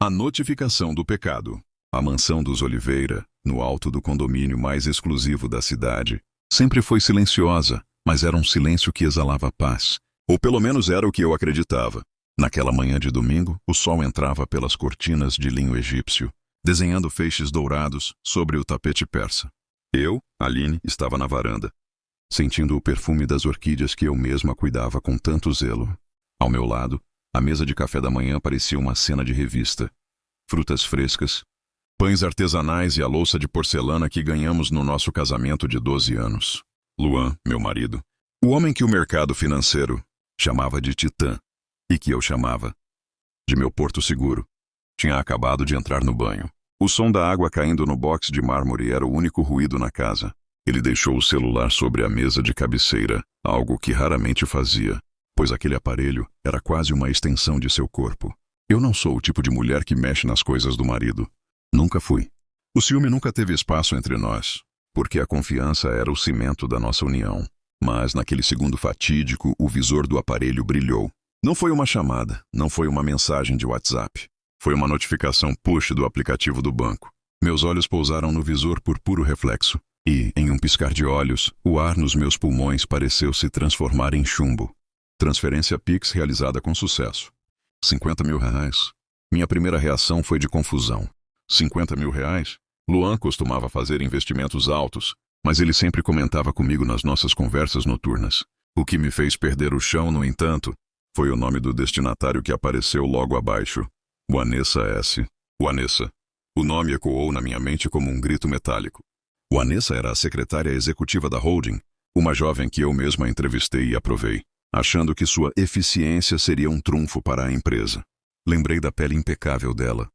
A notificação do pecado. A mansão dos Oliveira, no alto do condomínio mais exclusivo da cidade, sempre foi silenciosa, mas era um silêncio que exalava paz. Ou pelo menos era o que eu acreditava. Naquela manhã de domingo, o sol entrava pelas cortinas de linho egípcio, desenhando feixes dourados sobre o tapete persa. Eu, Aline, estava na varanda, sentindo o perfume das orquídeas que eu mesma cuidava com tanto zelo. Ao meu lado, a mesa de café da manhã parecia uma cena de revista. Frutas frescas, pães artesanais e a louça de porcelana que ganhamos no nosso casamento de 12 anos. Luan, meu marido, o homem que o mercado financeiro chamava de Titã e que eu chamava de meu porto seguro, tinha acabado de entrar no banho. O som da água caindo no box de mármore era o único ruído na casa. Ele deixou o celular sobre a mesa de cabeceira, algo que raramente fazia, pois aquele aparelho era quase uma extensão de seu corpo. Eu não sou o tipo de mulher que mexe nas coisas do marido. Nunca fui. O ciúme nunca teve espaço entre nós, porque a confiança era o cimento da nossa união. Mas naquele segundo fatídico, o visor do aparelho brilhou. Não foi uma chamada, não foi uma mensagem de WhatsApp. Foi uma notificação push do aplicativo do banco. Meus olhos pousaram no visor por puro reflexo. E, em um piscar de olhos, o ar nos meus pulmões pareceu se transformar em chumbo. Transferência Pix realizada com sucesso. R$50 mil. Minha primeira reação foi de confusão. R$50 mil? Luan costumava fazer investimentos altos, mas ele sempre comentava comigo nas nossas conversas noturnas. O que me fez perder o chão, no entanto, foi o nome do destinatário que apareceu logo abaixo. Vanessa S. Vanessa. O nome ecoou na minha mente como um grito metálico. Vanessa era a secretária executiva da holding, uma jovem que eu mesma entrevistei e aprovei, achando que sua eficiência seria um trunfo para a empresa. Lembrei da pele impecável dela,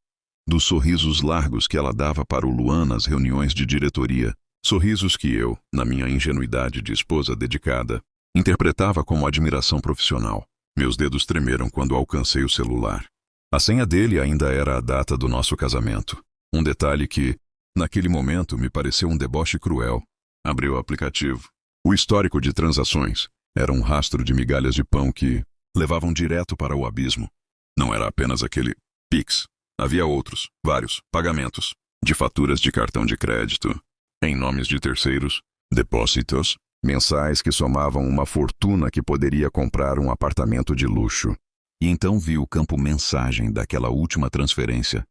dos sorrisos largos que ela dava para o Luan nas reuniões de diretoria, sorrisos que eu, na minha ingenuidade de esposa dedicada, interpretava como admiração profissional. Meus dedos tremeram quando alcancei o celular. A senha dele ainda era a data do nosso casamento. Um detalhe que, naquele momento, me pareceu um deboche cruel. Abri o aplicativo. O histórico de transações era um rastro de migalhas de pão que levavam direto para o abismo. Não era apenas aquele Pix. Havia outros, vários, pagamentos, de faturas de cartão de crédito, em nomes de terceiros, depósitos, mensais que somavam uma fortuna que poderia comprar um apartamento de luxo. E então vi o campo mensagem daquela última transferência.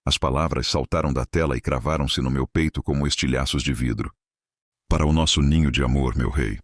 As palavras saltaram da tela e cravaram-se no meu peito como estilhaços de vidro. Para o nosso ninho de amor, meu rei.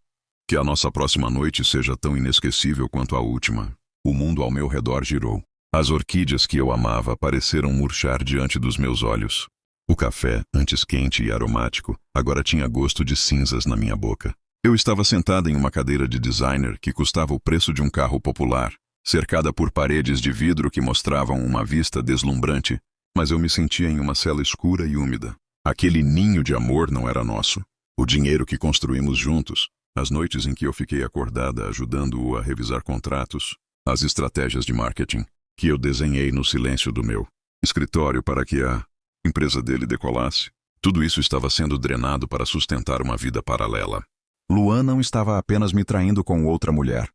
Que a nossa próxima noite seja tão inesquecível quanto a última. O mundo ao meu redor girou. As orquídeas que eu amava pareceram murchar diante dos meus olhos. O café, antes quente e aromático, agora tinha gosto de cinzas na minha boca. Eu estava sentada em uma cadeira de designer que custava o preço de um carro popular, cercada por paredes de vidro que mostravam uma vista deslumbrante, mas eu me sentia em uma cela escura e úmida. Aquele ninho de amor não era nosso. O dinheiro que construímos juntos, as noites em que eu fiquei acordada ajudando-o a revisar contratos, as estratégias de marketing que eu desenhei no silêncio do meu escritório para que a empresa dele decolasse, tudo isso estava sendo drenado para sustentar uma vida paralela. Luan não estava apenas me traindo com outra mulher.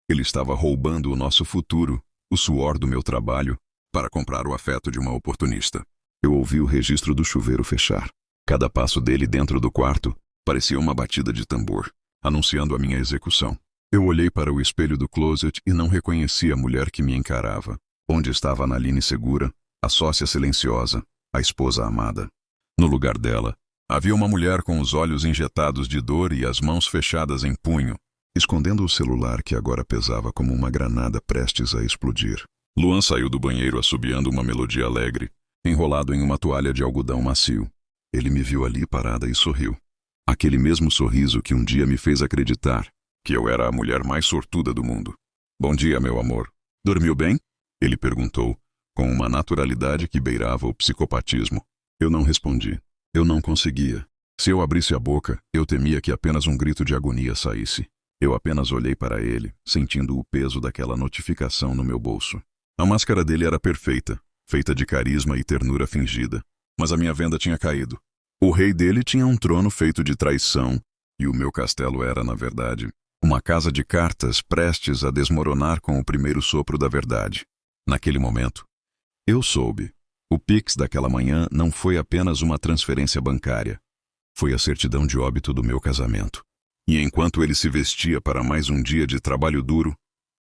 Ele estava roubando o nosso futuro, o suor do meu trabalho, para comprar o afeto de uma oportunista. Eu ouvi o registro do chuveiro fechar. Cada passo dele dentro do quarto parecia uma batida de tambor, anunciando a minha execução. Eu olhei para o espelho do closet e não reconheci a mulher que me encarava. Onde estava a Aline segura, a sócia silenciosa, a esposa amada. No lugar dela, havia uma mulher com os olhos injetados de dor e as mãos fechadas em punho, escondendo o celular que agora pesava como uma granada prestes a explodir. Luan saiu do banheiro assobiando uma melodia alegre, enrolado em uma toalha de algodão macio. Ele me viu ali parada e sorriu. Aquele mesmo sorriso que um dia me fez acreditar que eu era a mulher mais sortuda do mundo. Bom dia, meu amor. Dormiu bem? Ele perguntou, com uma naturalidade que beirava o psicopatismo. Eu não respondi. Eu não conseguia. Se eu abrisse a boca, eu temia que apenas um grito de agonia saísse. Eu apenas olhei para ele, sentindo o peso daquela notificação no meu bolso. A máscara dele era perfeita, feita de carisma e ternura fingida, mas a minha venda tinha caído. O rei dele tinha um trono feito de traição, e o meu castelo era, na verdade, uma casa de cartas prestes a desmoronar com o primeiro sopro da verdade. Naquele momento, Eu soube. O Pix daquela manhã não foi apenas uma transferência bancária. Foi a certidão de óbito do meu casamento. E enquanto ele se vestia para mais um dia de trabalho duro,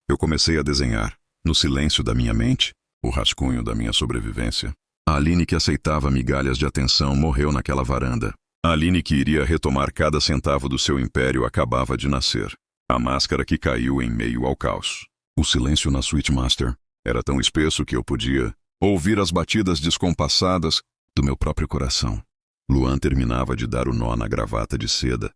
eu comecei a desenhar, no silêncio da minha mente, o rascunho da minha sobrevivência. A Aline que aceitava migalhas de atenção morreu naquela varanda. A Aline que iria retomar cada centavo do seu império acabava de nascer. A máscara que caiu em meio ao caos. O silêncio na Suite Master era tão espesso que eu podia ouvir as batidas descompassadas do meu próprio coração. Luan terminava de dar o nó na gravata de seda,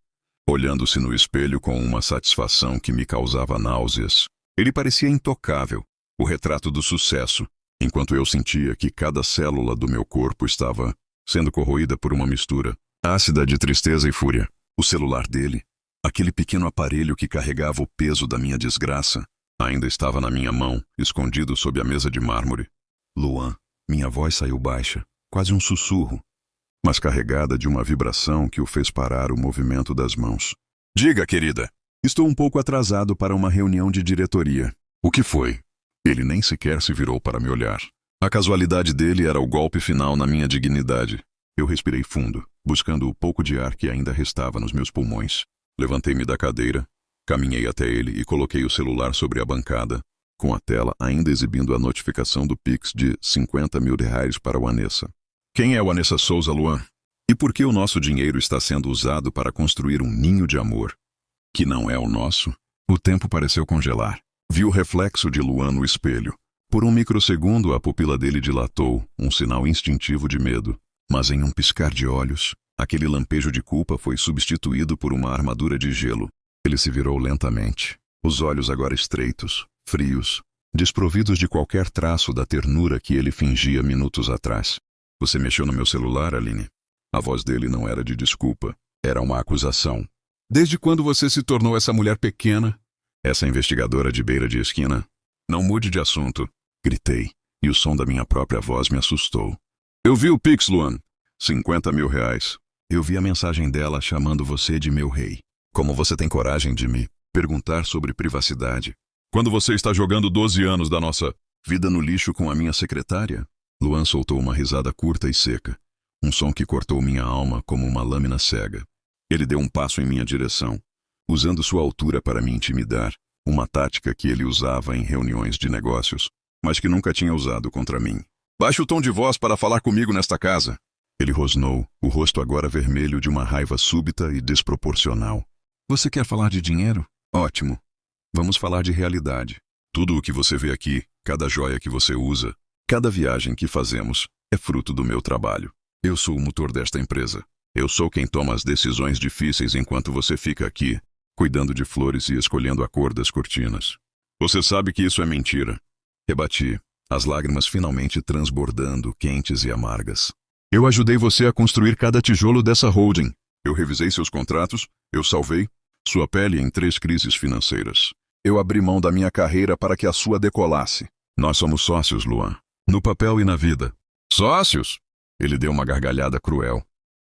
olhando-se no espelho com uma satisfação que me causava náuseas. Ele parecia intocável, o retrato do sucesso, enquanto eu sentia que cada célula do meu corpo estava sendo corroída por uma mistura ácida de tristeza e fúria. O celular dele, aquele pequeno aparelho que carregava o peso da minha desgraça, ainda estava na minha mão, escondido sob a mesa de mármore. Luan, minha voz saiu baixa, quase um sussurro, mas carregada de uma vibração que o fez parar o movimento das mãos. Diga, querida, estou um pouco atrasado para uma reunião de diretoria. O que foi? Ele nem sequer se virou para me olhar. A casualidade dele era o golpe final na minha dignidade. Eu respirei fundo, buscando o pouco de ar que ainda restava nos meus pulmões. Levantei-me da cadeira, caminhei até ele e coloquei o celular sobre a bancada, com a tela ainda exibindo a notificação do Pix de R$50 mil para o Anessa. Quem é o Anessa Souza, Luan? E por que o nosso dinheiro está sendo usado para construir um ninho de amor, que não é o nosso? O tempo pareceu congelar. Vi o reflexo de Luan no espelho. Por um microsegundo a pupila dele dilatou, um sinal instintivo de medo. Mas em um piscar de olhos, aquele lampejo de culpa foi substituído por uma armadura de gelo. Ele se virou lentamente, os olhos agora estreitos, frios, desprovidos de qualquer traço da ternura que ele fingia minutos atrás. Você mexeu no meu celular, Aline? A voz dele não era de desculpa, era uma acusação. Desde quando você se tornou essa mulher pequena? Essa investigadora de beira de esquina? Não mude de assunto, gritei, e o som da minha própria voz me assustou. Eu vi o Pix, Luan. R$50 mil. Eu vi a mensagem dela chamando você de meu rei. Como você tem coragem de me perguntar sobre privacidade? Quando você está jogando 12 anos da nossa vida no lixo com a minha secretária? Luan soltou uma risada curta e seca, um som que cortou minha alma como uma lâmina cega. Ele deu um passo em minha direção, usando sua altura para me intimidar, uma tática que ele usava em reuniões de negócios, mas que nunca tinha usado contra mim. Baixe o tom de voz para falar comigo nesta casa. Ele rosnou, o rosto agora vermelho de uma raiva súbita e desproporcional. Você quer falar de dinheiro? Ótimo. Vamos falar de realidade. Tudo o que você vê aqui, cada joia que você usa, cada viagem que fazemos, é fruto do meu trabalho. Eu sou o motor desta empresa. Eu sou quem toma as decisões difíceis enquanto você fica aqui, cuidando de flores e escolhendo a cor das cortinas. Você sabe que isso é mentira. Rebati, as lágrimas finalmente transbordando, quentes e amargas. Eu ajudei você a construir cada tijolo dessa holding. Eu revisei seus contratos, eu salvei sua pele em 3 crises financeiras. Eu abri mão da minha carreira para que a sua decolasse. Nós somos sócios, Luan. No papel e na vida. Sócios? Ele deu uma gargalhada cruel,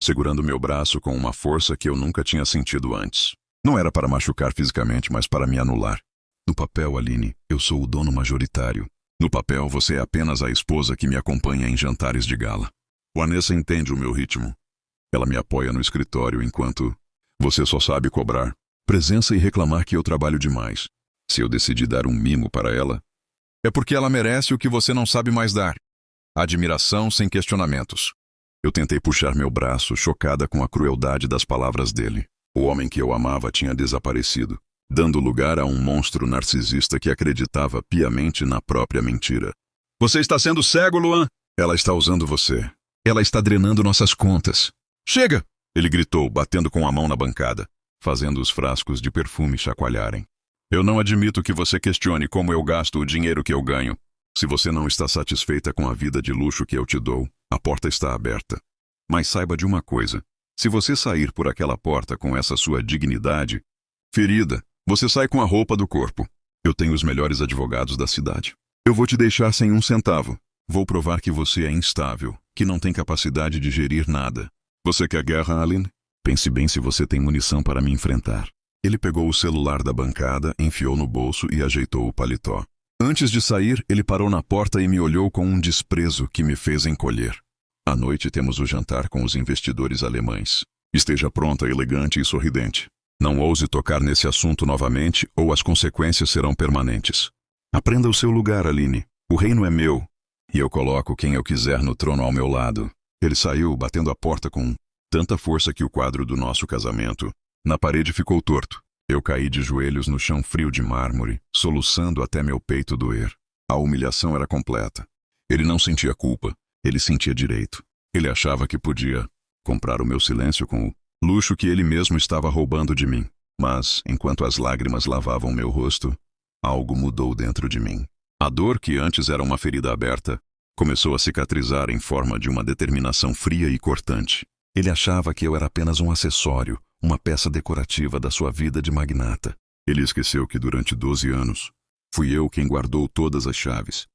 segurando meu braço com uma força que eu nunca tinha sentido antes. Não era para machucar fisicamente, mas para me anular. No papel, Aline, eu sou o dono majoritário. No papel, você é apenas a esposa que me acompanha em jantares de gala. O Anessa entende o meu ritmo. Ela me apoia no escritório enquanto você só sabe cobrar presença e reclamar que eu trabalho demais. Se eu decidi dar um mimo para ela, é porque ela merece o que você não sabe mais dar. Admiração sem questionamentos. Eu tentei puxar meu braço, chocada com a crueldade das palavras dele. O homem que eu amava tinha desaparecido, dando lugar a um monstro narcisista que acreditava piamente na própria mentira. Você está sendo cego, Luan? Ela está usando você. Ela está drenando nossas contas. Chega! Ele gritou, batendo com a mão na bancada, fazendo os frascos de perfume chacoalharem. Eu não admito que você questione como eu gasto o dinheiro que eu ganho. Se você não está satisfeita com a vida de luxo que eu te dou, a porta está aberta. Mas saiba de uma coisa. Se você sair por aquela porta com essa sua dignidade ferida, você sai com a roupa do corpo. Eu tenho os melhores advogados da cidade. Eu vou te deixar sem um centavo. Vou provar que você é instável, que não tem capacidade de gerir nada. Você quer guerra, Aline? Pense bem se você tem munição para me enfrentar. Ele pegou o celular da bancada, enfiou no bolso e ajeitou o paletó. Antes de sair, ele parou na porta e me olhou com um desprezo que me fez encolher. À noite temos o jantar com os investidores alemães. Esteja pronta, elegante e sorridente. Não ouse tocar nesse assunto novamente ou as consequências serão permanentes. Aprenda o seu lugar, Aline. O reino é meu, e eu coloco quem eu quiser no trono ao meu lado. Ele saiu, batendo a porta com tanta força que o quadro do nosso casamento na parede ficou torto. Eu caí de joelhos no chão frio de mármore, soluçando até meu peito doer. A humilhação era completa. Ele não sentia culpa, ele sentia direito. Ele achava que podia comprar o meu silêncio com o luxo que ele mesmo estava roubando de mim. Mas, enquanto as lágrimas lavavam meu rosto, algo mudou dentro de mim. A dor, que antes era uma ferida aberta, começou a cicatrizar em forma de uma determinação fria e cortante. Ele achava que eu era apenas um acessório, uma peça decorativa da sua vida de magnata. Ele esqueceu que durante 12 anos, fui eu quem guardou todas as chaves,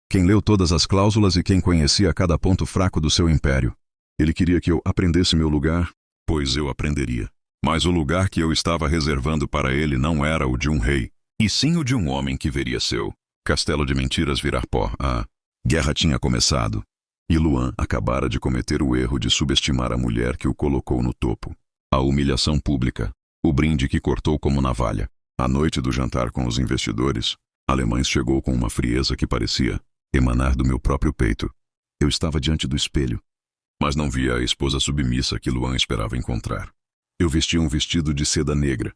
quem leu todas as cláusulas e quem conhecia cada ponto fraco do seu império. Ele queria que eu aprendesse meu lugar, pois eu aprenderia. Mas o lugar que eu estava reservando para ele não era o de um rei, e sim o de um homem que veria seu castelo de mentiras virar pó. A guerra tinha começado, e Luan acabara de cometer o erro de subestimar a mulher que o colocou no topo. A humilhação pública, o brinde que cortou como navalha. À noite do jantar com os investidores, Alemães chegou com uma frieza que parecia emanar do meu próprio peito. Eu estava diante do espelho, mas não via a esposa submissa que Luan esperava encontrar. Eu vestia um vestido de seda negra,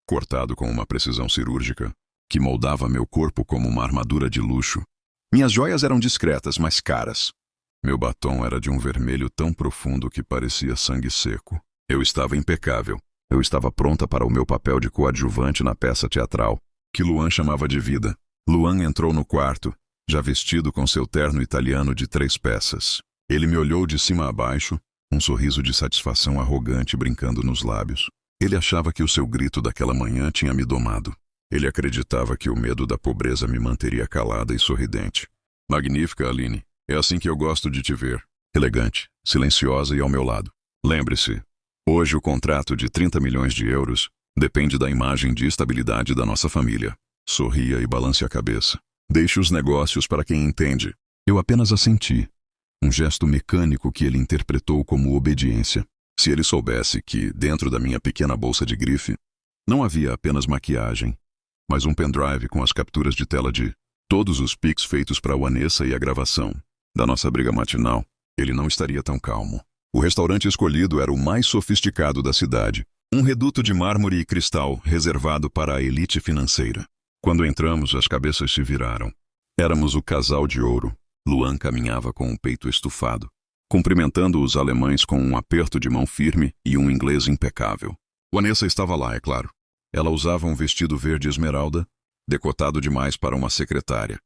cortado com uma precisão cirúrgica, que moldava meu corpo como uma armadura de luxo. Minhas joias eram discretas, mas caras. Meu batom era de um vermelho tão profundo que parecia sangue seco. Eu estava impecável. Eu estava pronta para o meu papel de coadjuvante na peça teatral, que Luan chamava de vida. Luan entrou no quarto, já vestido com seu terno italiano de 3 peças. Ele me olhou de cima a baixo, um sorriso de satisfação arrogante brincando nos lábios. Ele achava que o seu grito daquela manhã tinha me domado. Ele acreditava que o medo da pobreza me manteria calada e sorridente. Magnífica, Aline. É assim que eu gosto de te ver. Elegante, silenciosa e ao meu lado. Lembre-se, hoje o contrato de 30 milhões de euros depende da imagem de estabilidade da nossa família. Sorria e balance a cabeça. Deixe os negócios para quem entende. Eu apenas assenti. Um gesto mecânico que ele interpretou como obediência. Se ele soubesse que, dentro da minha pequena bolsa de grife, não havia apenas maquiagem, mas um pendrive com as capturas de tela de todos os pics feitos para Vanessa e a gravação da nossa briga matinal, ele não estaria tão calmo. O restaurante escolhido era o mais sofisticado da cidade, um reduto de mármore e cristal reservado para a elite financeira. Quando entramos, as cabeças se viraram. Éramos o casal de ouro. Luan caminhava com o peito estufado, cumprimentando os alemães com um aperto de mão firme e um inglês impecável. Vanessa estava lá, é claro. Ela usava um vestido verde esmeralda, decotado demais para uma secretária,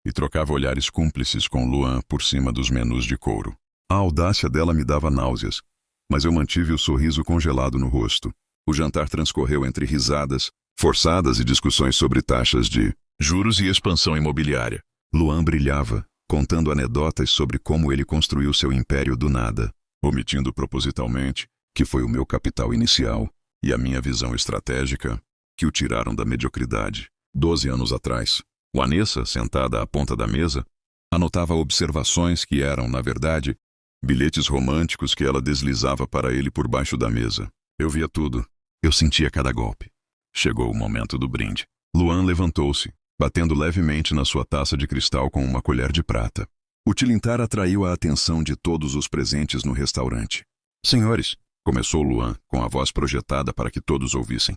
e trocava olhares cúmplices com Luan por cima dos menus de couro. A audácia dela me dava náuseas, mas eu mantive o sorriso congelado no rosto. O jantar transcorreu entre risadas forçadas e discussões sobre taxas de juros e expansão imobiliária. Luan brilhava, contando anedotas sobre como ele construiu seu império do nada, omitindo propositalmente que foi o meu capital inicial e a minha visão estratégica que o tiraram da mediocridade. 12 anos atrás, Vanessa, sentada à ponta da mesa, anotava observações que eram, na verdade, bilhetes românticos que ela deslizava para ele por baixo da mesa. Eu via tudo. Eu sentia cada golpe. Chegou o momento do brinde. Luan levantou-se, batendo levemente na sua taça de cristal com uma colher de prata. O tilintar atraiu a atenção de todos os presentes no restaurante. Senhores, começou Luan, com a voz projetada para que todos ouvissem.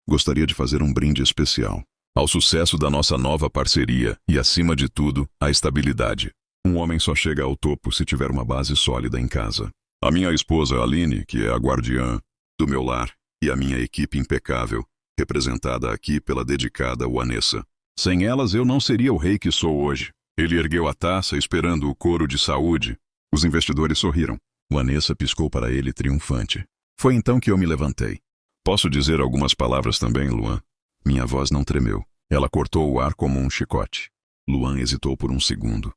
Gostaria de fazer um brinde especial ao sucesso da nossa nova parceria e, acima de tudo, à estabilidade. Um homem só chega ao topo se tiver uma base sólida em casa. A minha esposa, Aline, que é a guardiã do meu lar, e a minha equipe impecável, representada aqui pela dedicada Vanessa. Sem elas, eu não seria o rei que sou hoje. Ele ergueu a taça, esperando o coro de saúde. Os investidores sorriram. Vanessa piscou para ele triunfante. Foi então que eu me levantei. Posso dizer algumas palavras também, Luan? Minha voz não tremeu. Ela cortou o ar como um chicote. Luan hesitou por um segundo.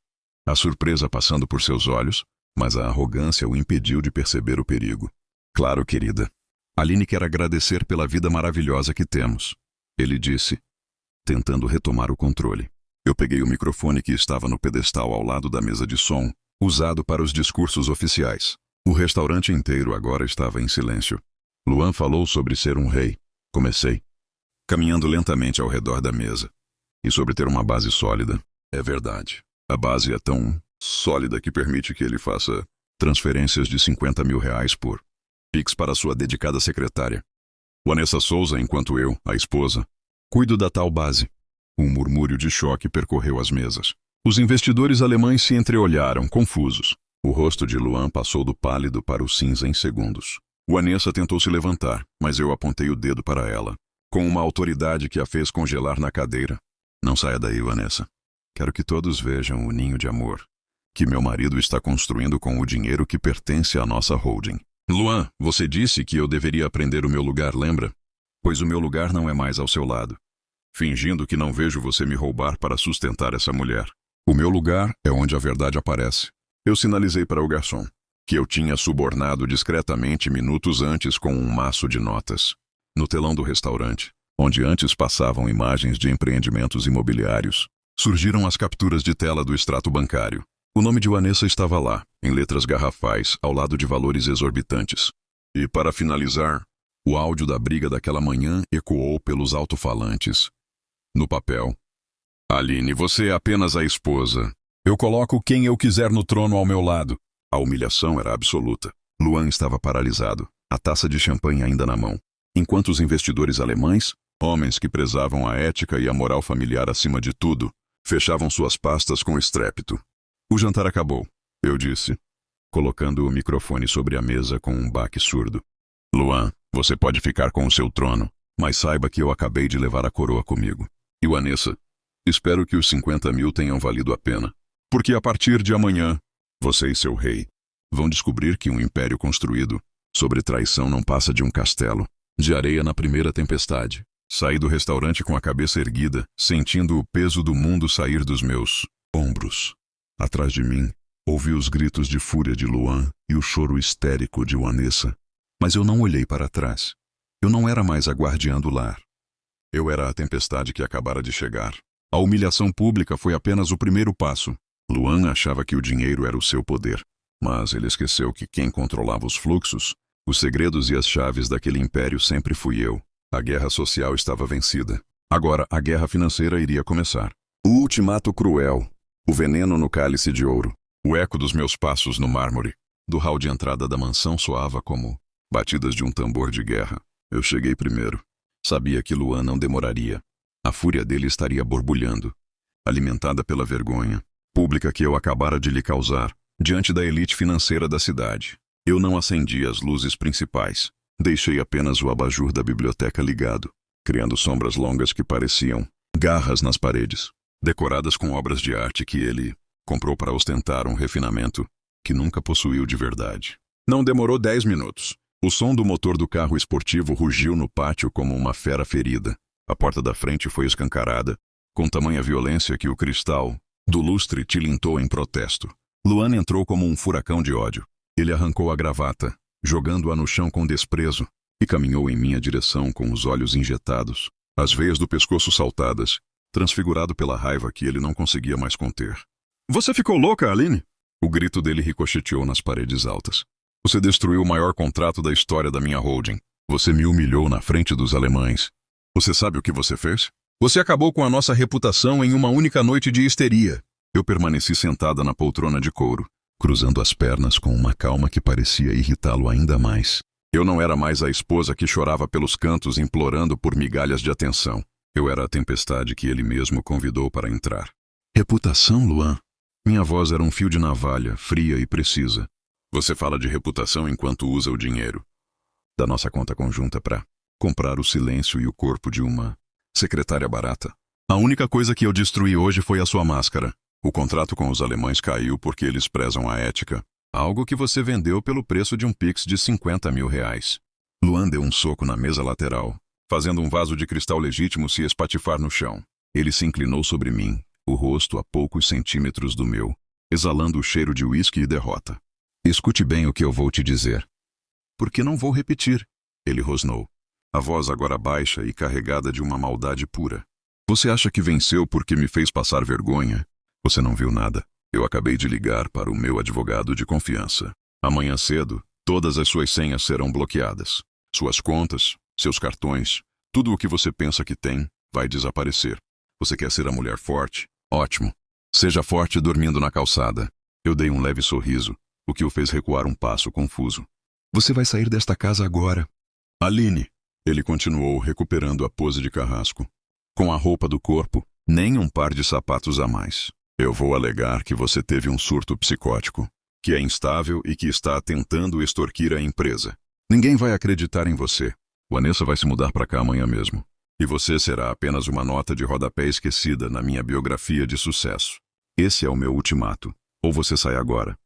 A surpresa passando por seus olhos, mas a arrogância o impediu de perceber o perigo. Claro, querida. Aline quer agradecer pela vida maravilhosa que temos, ele disse, tentando retomar o controle. Eu peguei o microfone que estava no pedestal ao lado da mesa de som, usado para os discursos oficiais. O restaurante inteiro agora estava em silêncio. Luan falou sobre ser um rei. Comecei, caminhando lentamente ao redor da mesa. E sobre ter uma base sólida. É verdade. A base é tão sólida que permite que ele faça transferências de 50 mil reais por Pix para sua dedicada secretária, Vanessa Souza, enquanto eu, a esposa, cuido da tal base. Um murmúrio de choque percorreu as mesas. Os investidores alemães se entreolharam, confusos. O rosto de Luan passou do pálido para o cinza em segundos. Vanessa tentou se levantar, mas eu apontei o dedo para ela, com uma autoridade que a fez congelar na cadeira. Não saia daí, Vanessa. Quero que todos vejam o ninho de amor que meu marido está construindo com o dinheiro que pertence à nossa holding. Luan, você disse que eu deveria aprender o meu lugar, lembra? Pois o meu lugar não é mais ao seu lado. Fingindo que não vejo você me roubar para sustentar essa mulher. O meu lugar é onde a verdade aparece. Eu sinalizei para o garçom que eu tinha subornado discretamente minutos antes com um maço de notas. No telão do restaurante, onde antes passavam imagens de empreendimentos imobiliários, surgiram as capturas de tela do extrato bancário. O nome de Vanessa estava lá, em letras garrafais, ao lado de valores exorbitantes. E, para finalizar, o áudio da briga daquela manhã ecoou pelos alto-falantes. No papel: Aline, você é apenas a esposa. Eu coloco quem eu quiser no trono ao meu lado. A humilhação era absoluta. Luan estava paralisado, a taça de champanhe ainda na mão. Enquanto os investidores alemães, homens que prezavam a ética e a moral familiar acima de tudo, fechavam suas pastas com estrépito. O jantar acabou, eu disse, colocando o microfone sobre a mesa com um baque surdo. Luan, você pode ficar com o seu trono, mas saiba que eu acabei de levar a coroa comigo. E Vanessa, espero que os 50 mil tenham valido a pena. Porque a partir de amanhã, você e seu rei vão descobrir que um império construído sobre traição não passa de um castelo de areia na primeira tempestade. Saí do restaurante com a cabeça erguida, sentindo o peso do mundo sair dos meus ombros. Atrás de mim, ouvi os gritos de fúria de Luan e o choro histérico de Vanessa. Mas eu não olhei para trás. Eu não era mais a guardiã do lar. Eu era a tempestade que acabara de chegar. A humilhação pública foi apenas o primeiro passo. Luan achava que o dinheiro era o seu poder. Mas ele esqueceu que quem controlava os fluxos, os segredos e as chaves daquele império sempre fui eu. A guerra social estava vencida. Agora, a guerra financeira iria começar. O ultimato cruel. O veneno no cálice de ouro. O eco dos meus passos no mármore do hall de entrada da mansão soava como batidas de um tambor de guerra. Eu cheguei primeiro. Sabia que Luan não demoraria. A fúria dele estaria borbulhando, alimentada pela vergonha pública que eu acabara de lhe causar diante da elite financeira da cidade. Eu não acendi as luzes principais. Deixei apenas o abajur da biblioteca ligado, criando sombras longas que pareciam garras nas paredes, decoradas com obras de arte que ele comprou para ostentar um refinamento que nunca possuiu de verdade. Não demorou 10 minutos. O som do motor do carro esportivo rugiu no pátio como uma fera ferida. A porta da frente foi escancarada, com tamanha violência que o cristal do lustre tilintou em protesto. Luan entrou como um furacão de ódio. Ele arrancou a gravata, jogando-a no chão com desprezo, e caminhou em minha direção com os olhos injetados, as veias do pescoço saltadas, transfigurado pela raiva que ele não conseguia mais conter. Você ficou louca, Aline? O grito dele ricocheteou nas paredes altas. Você destruiu o maior contrato da história da minha holding. Você me humilhou na frente dos alemães. Você sabe o que você fez? Você acabou com a nossa reputação em uma única noite de histeria. Eu permaneci sentada na poltrona de couro, cruzando as pernas com uma calma que parecia irritá-lo ainda mais. Eu não era mais a esposa que chorava pelos cantos implorando por migalhas de atenção. Eu era a tempestade que ele mesmo convidou para entrar. Reputação, Luan? Minha voz era um fio de navalha, fria e precisa. Você fala de reputação enquanto usa o dinheiro da nossa conta conjunta para comprar o silêncio e o corpo de uma secretária barata. A única coisa que eu destruí hoje foi a sua máscara. O contrato com os alemães caiu porque eles prezam a ética. Algo que você vendeu pelo preço de um Pix de 50 mil reais. Luan deu um soco na mesa lateral, fazendo um vaso de cristal legítimo se espatifar no chão. Ele se inclinou sobre mim, o rosto a poucos centímetros do meu, exalando o cheiro de uísque e derrota. Escute bem o que eu vou te dizer. Porque não vou repetir, ele rosnou, a voz agora baixa e carregada de uma maldade pura. Você acha que venceu porque me fez passar vergonha? Você não viu nada. Eu acabei de ligar para o meu advogado de confiança. Amanhã cedo, todas as suas senhas serão bloqueadas. Suas contas, seus cartões, tudo o que você pensa que tem, vai desaparecer. Você quer ser a mulher forte? Ótimo. Seja forte dormindo na calçada. Eu dei um leve sorriso, o que o fez recuar um passo confuso. Você vai sair desta casa agora. Aline. Ele continuou recuperando a pose de carrasco. Com a roupa do corpo, nem um par de sapatos a mais. Eu vou alegar que você teve um surto psicótico, que é instável e que está tentando extorquir a empresa. Ninguém vai acreditar em você. Vanessa vai se mudar para cá amanhã mesmo. E você será apenas uma nota de rodapé esquecida na minha biografia de sucesso. Esse é o meu ultimato. Ou você sai agora,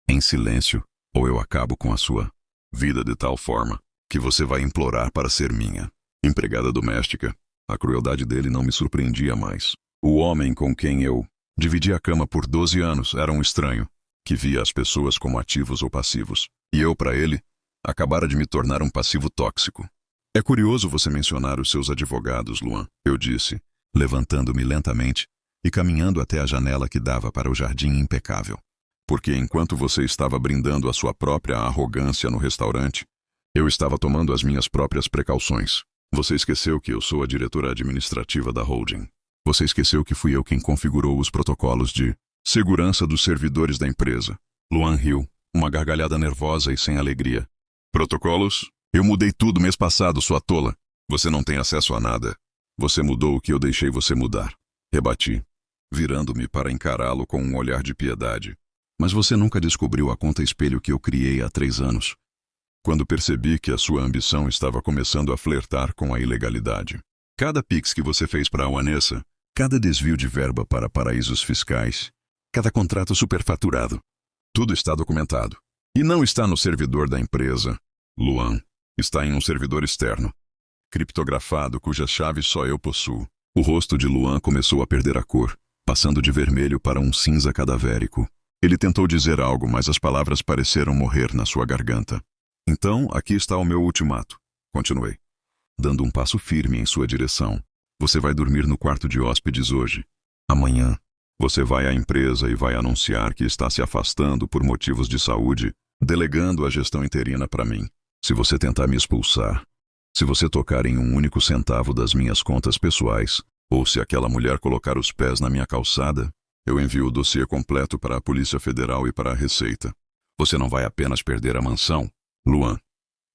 em silêncio, ou eu acabo com a sua vida de tal forma que você vai implorar para ser minha empregada doméstica. A crueldade dele não me surpreendia mais. O homem com quem eu dividi a cama por 12 anos era um estranho, que via as pessoas como ativos ou passivos. E eu, para ele, acabara de me tornar um passivo tóxico. É curioso você mencionar os seus advogados, Luan, eu disse, levantando-me lentamente e caminhando até a janela que dava para o jardim impecável. Porque enquanto você estava brindando a sua própria arrogância no restaurante, eu estava tomando as minhas próprias precauções. Você esqueceu que eu sou a diretora administrativa da holding. Você esqueceu que fui eu quem configurou os protocolos de segurança dos servidores da empresa. Luan riu, uma gargalhada nervosa e sem alegria. Protocolos? Eu mudei tudo mês passado, sua tola. Você não tem acesso a nada. Você mudou o que eu deixei você mudar. Rebati, virando-me para encará-lo com um olhar de piedade. Mas você nunca descobriu a conta espelho que eu criei há 3 anos. Quando percebi que a sua ambição estava começando a flertar com a ilegalidade. Cada pix que você fez para a Vanessa, cada desvio de verba para paraísos fiscais, cada contrato superfaturado, tudo está documentado. E não está no servidor da empresa, Luan. Está em um servidor externo, criptografado, cuja chave só eu possuo. O rosto de Luan começou a perder a cor, passando de vermelho para um cinza cadavérico. Ele tentou dizer algo, mas as palavras pareceram morrer na sua garganta. Então, aqui está o meu ultimato, continuei, dando um passo firme em sua direção. Você vai dormir no quarto de hóspedes hoje. Amanhã, você vai à empresa e vai anunciar que está se afastando por motivos de saúde, delegando a gestão interina para mim. Se você tentar me expulsar, se você tocar em um único centavo das minhas contas pessoais, ou se aquela mulher colocar os pés na minha calçada, eu envio o dossiê completo para a Polícia Federal e para a Receita. Você não vai apenas perder a mansão, Luan.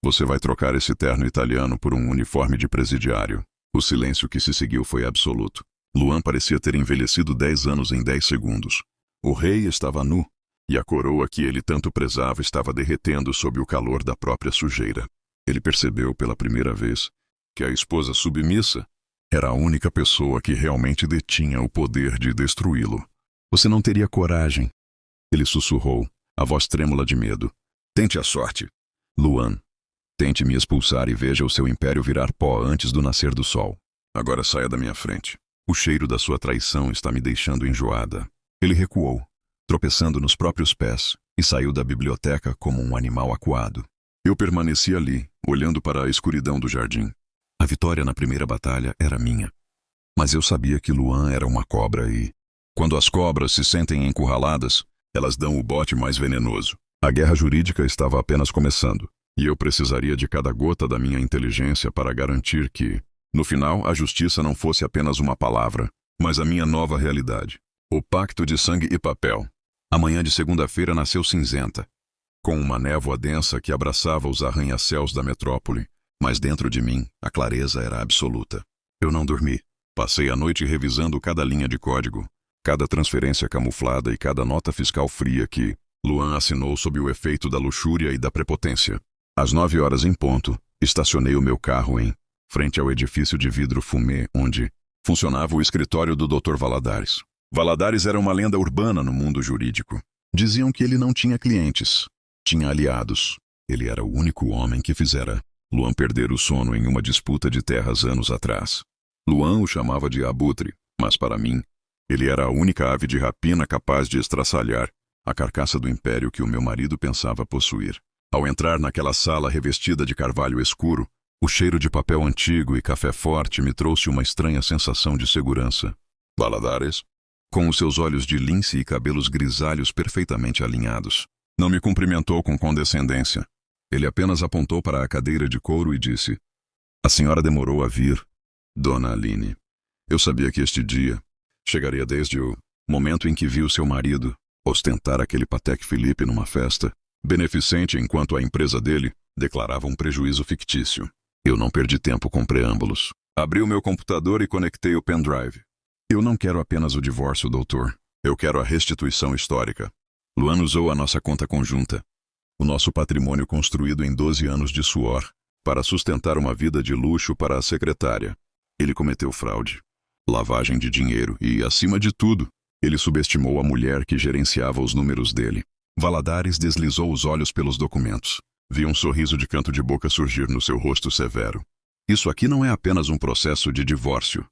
Você vai trocar esse terno italiano por um uniforme de presidiário. O silêncio que se seguiu foi absoluto. Luan parecia ter envelhecido 10 anos em 10 segundos. O rei estava nu, e a coroa que ele tanto prezava estava derretendo sob o calor da própria sujeira. Ele percebeu pela primeira vez que a esposa submissa era a única pessoa que realmente detinha o poder de destruí-lo. Você não teria coragem, ele sussurrou, a voz trêmula de medo. Tente a sorte, Luan. Tente me expulsar e veja o seu império virar pó antes do nascer do sol. Agora saia da minha frente. O cheiro da sua traição está me deixando enjoada. Ele recuou, tropeçando nos próprios pés, e saiu da biblioteca como um animal acuado. Eu permaneci ali, olhando para a escuridão do jardim. A vitória na primeira batalha era minha. Mas eu sabia que Luan era uma cobra e, quando as cobras se sentem encurraladas, elas dão o bote mais venenoso. A guerra jurídica estava apenas começando, e eu precisaria de cada gota da minha inteligência para garantir que, no final, a justiça não fosse apenas uma palavra, mas a minha nova realidade. O pacto de sangue e papel. A manhã de segunda-feira nasceu cinzenta, com uma névoa densa que abraçava os arranha-céus da metrópole, mas dentro de mim a clareza era absoluta. Eu não dormi. Passei a noite revisando cada linha de código, cada transferência camuflada e cada nota fiscal fria que Luan assinou sob o efeito da luxúria e da prepotência. Às 9 horas em ponto, estacionei o meu carro em frente ao edifício de vidro fumê onde funcionava o escritório do Dr. Valadares. Valadares era uma lenda urbana no mundo jurídico. Diziam que ele não tinha clientes, tinha aliados. Ele era o único homem que fizera Luan perder o sono em uma disputa de terras anos atrás. Luan o chamava de abutre, mas para mim, ele era a única ave de rapina capaz de estraçalhar a carcaça do império que o meu marido pensava possuir. Ao entrar naquela sala revestida de carvalho escuro, O cheiro de papel antigo e café forte me trouxe uma estranha sensação de segurança. Valadares, com os seus olhos de lince e cabelos grisalhos perfeitamente alinhados, não me cumprimentou com condescendência. Ele apenas apontou para a cadeira de couro e disse: "A senhora demorou a vir, Dona Aline. Eu sabia que este dia chegaria desde o momento em que viu seu marido ostentar aquele Patek Philippe numa festa beneficente enquanto a empresa dele declarava um prejuízo fictício. Eu não perdi tempo com preâmbulos. Abri o meu computador e conectei o pendrive. Eu não quero apenas o divórcio, doutor. Eu quero a restituição histórica. Luan usou a nossa conta conjunta, o nosso patrimônio construído em 12 anos de suor, para sustentar uma vida de luxo para a secretária. Ele cometeu fraude, lavagem de dinheiro e, acima de tudo, ele subestimou a mulher que gerenciava os números dele. Valadares deslizou os olhos pelos documentos. Vi um sorriso de canto de boca surgir no seu rosto severo. Isso aqui não é apenas um processo de divórcio.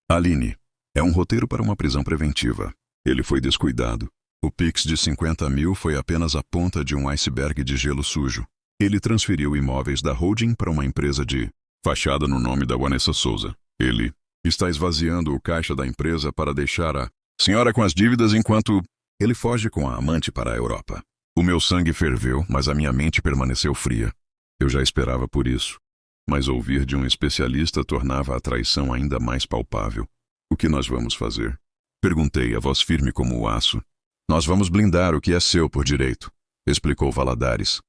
Aline, é um roteiro para uma prisão preventiva. Ele foi descuidado. O Pix de 50 mil foi apenas a ponta de um iceberg de gelo sujo. Ele transferiu imóveis da holding para uma empresa de fachada no nome da Vanessa Souza. Ele está esvaziando o caixa da empresa para deixar a senhora com as dívidas enquanto ele foge com a amante para a Europa. O meu sangue ferveu, mas a minha mente permaneceu fria. Eu já esperava por isso. Mas ouvir de um especialista tornava a traição ainda mais palpável. O que nós vamos fazer? Perguntei, a voz firme como o aço. Nós vamos blindar o que é seu por direito, explicou Valadares,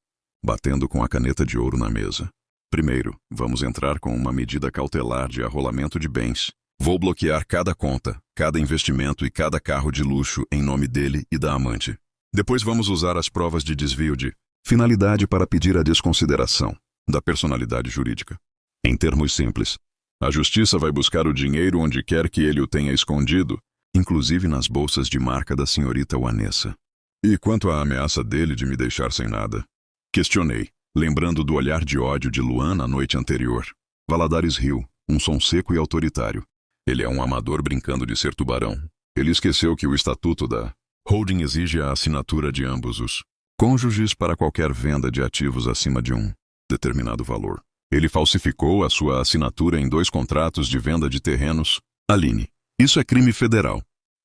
batendo com a caneta de ouro na mesa. Primeiro, vamos entrar com uma medida cautelar de arrolamento de bens. Vou bloquear cada conta, cada investimento e cada carro de luxo em nome dele e da amante. Depois vamos usar as provas de desvio de finalidade para pedir a desconsideração da personalidade jurídica. Em termos simples, a justiça vai buscar o dinheiro onde quer que ele o tenha escondido, inclusive nas bolsas de marca da senhorita Vanessa. E quanto à ameaça dele de me deixar sem nada? Questionei, lembrando do olhar de ódio de Luan na noite anterior. Valadares riu, um som seco e autoritário. Ele é um amador brincando de ser tubarão. Ele esqueceu que o estatuto da holding exige a assinatura de ambos os cônjuges para qualquer venda de ativos acima de um determinado valor. Ele falsificou a sua assinatura em 2 contratos de venda de terrenos. Aline, isso é crime federal.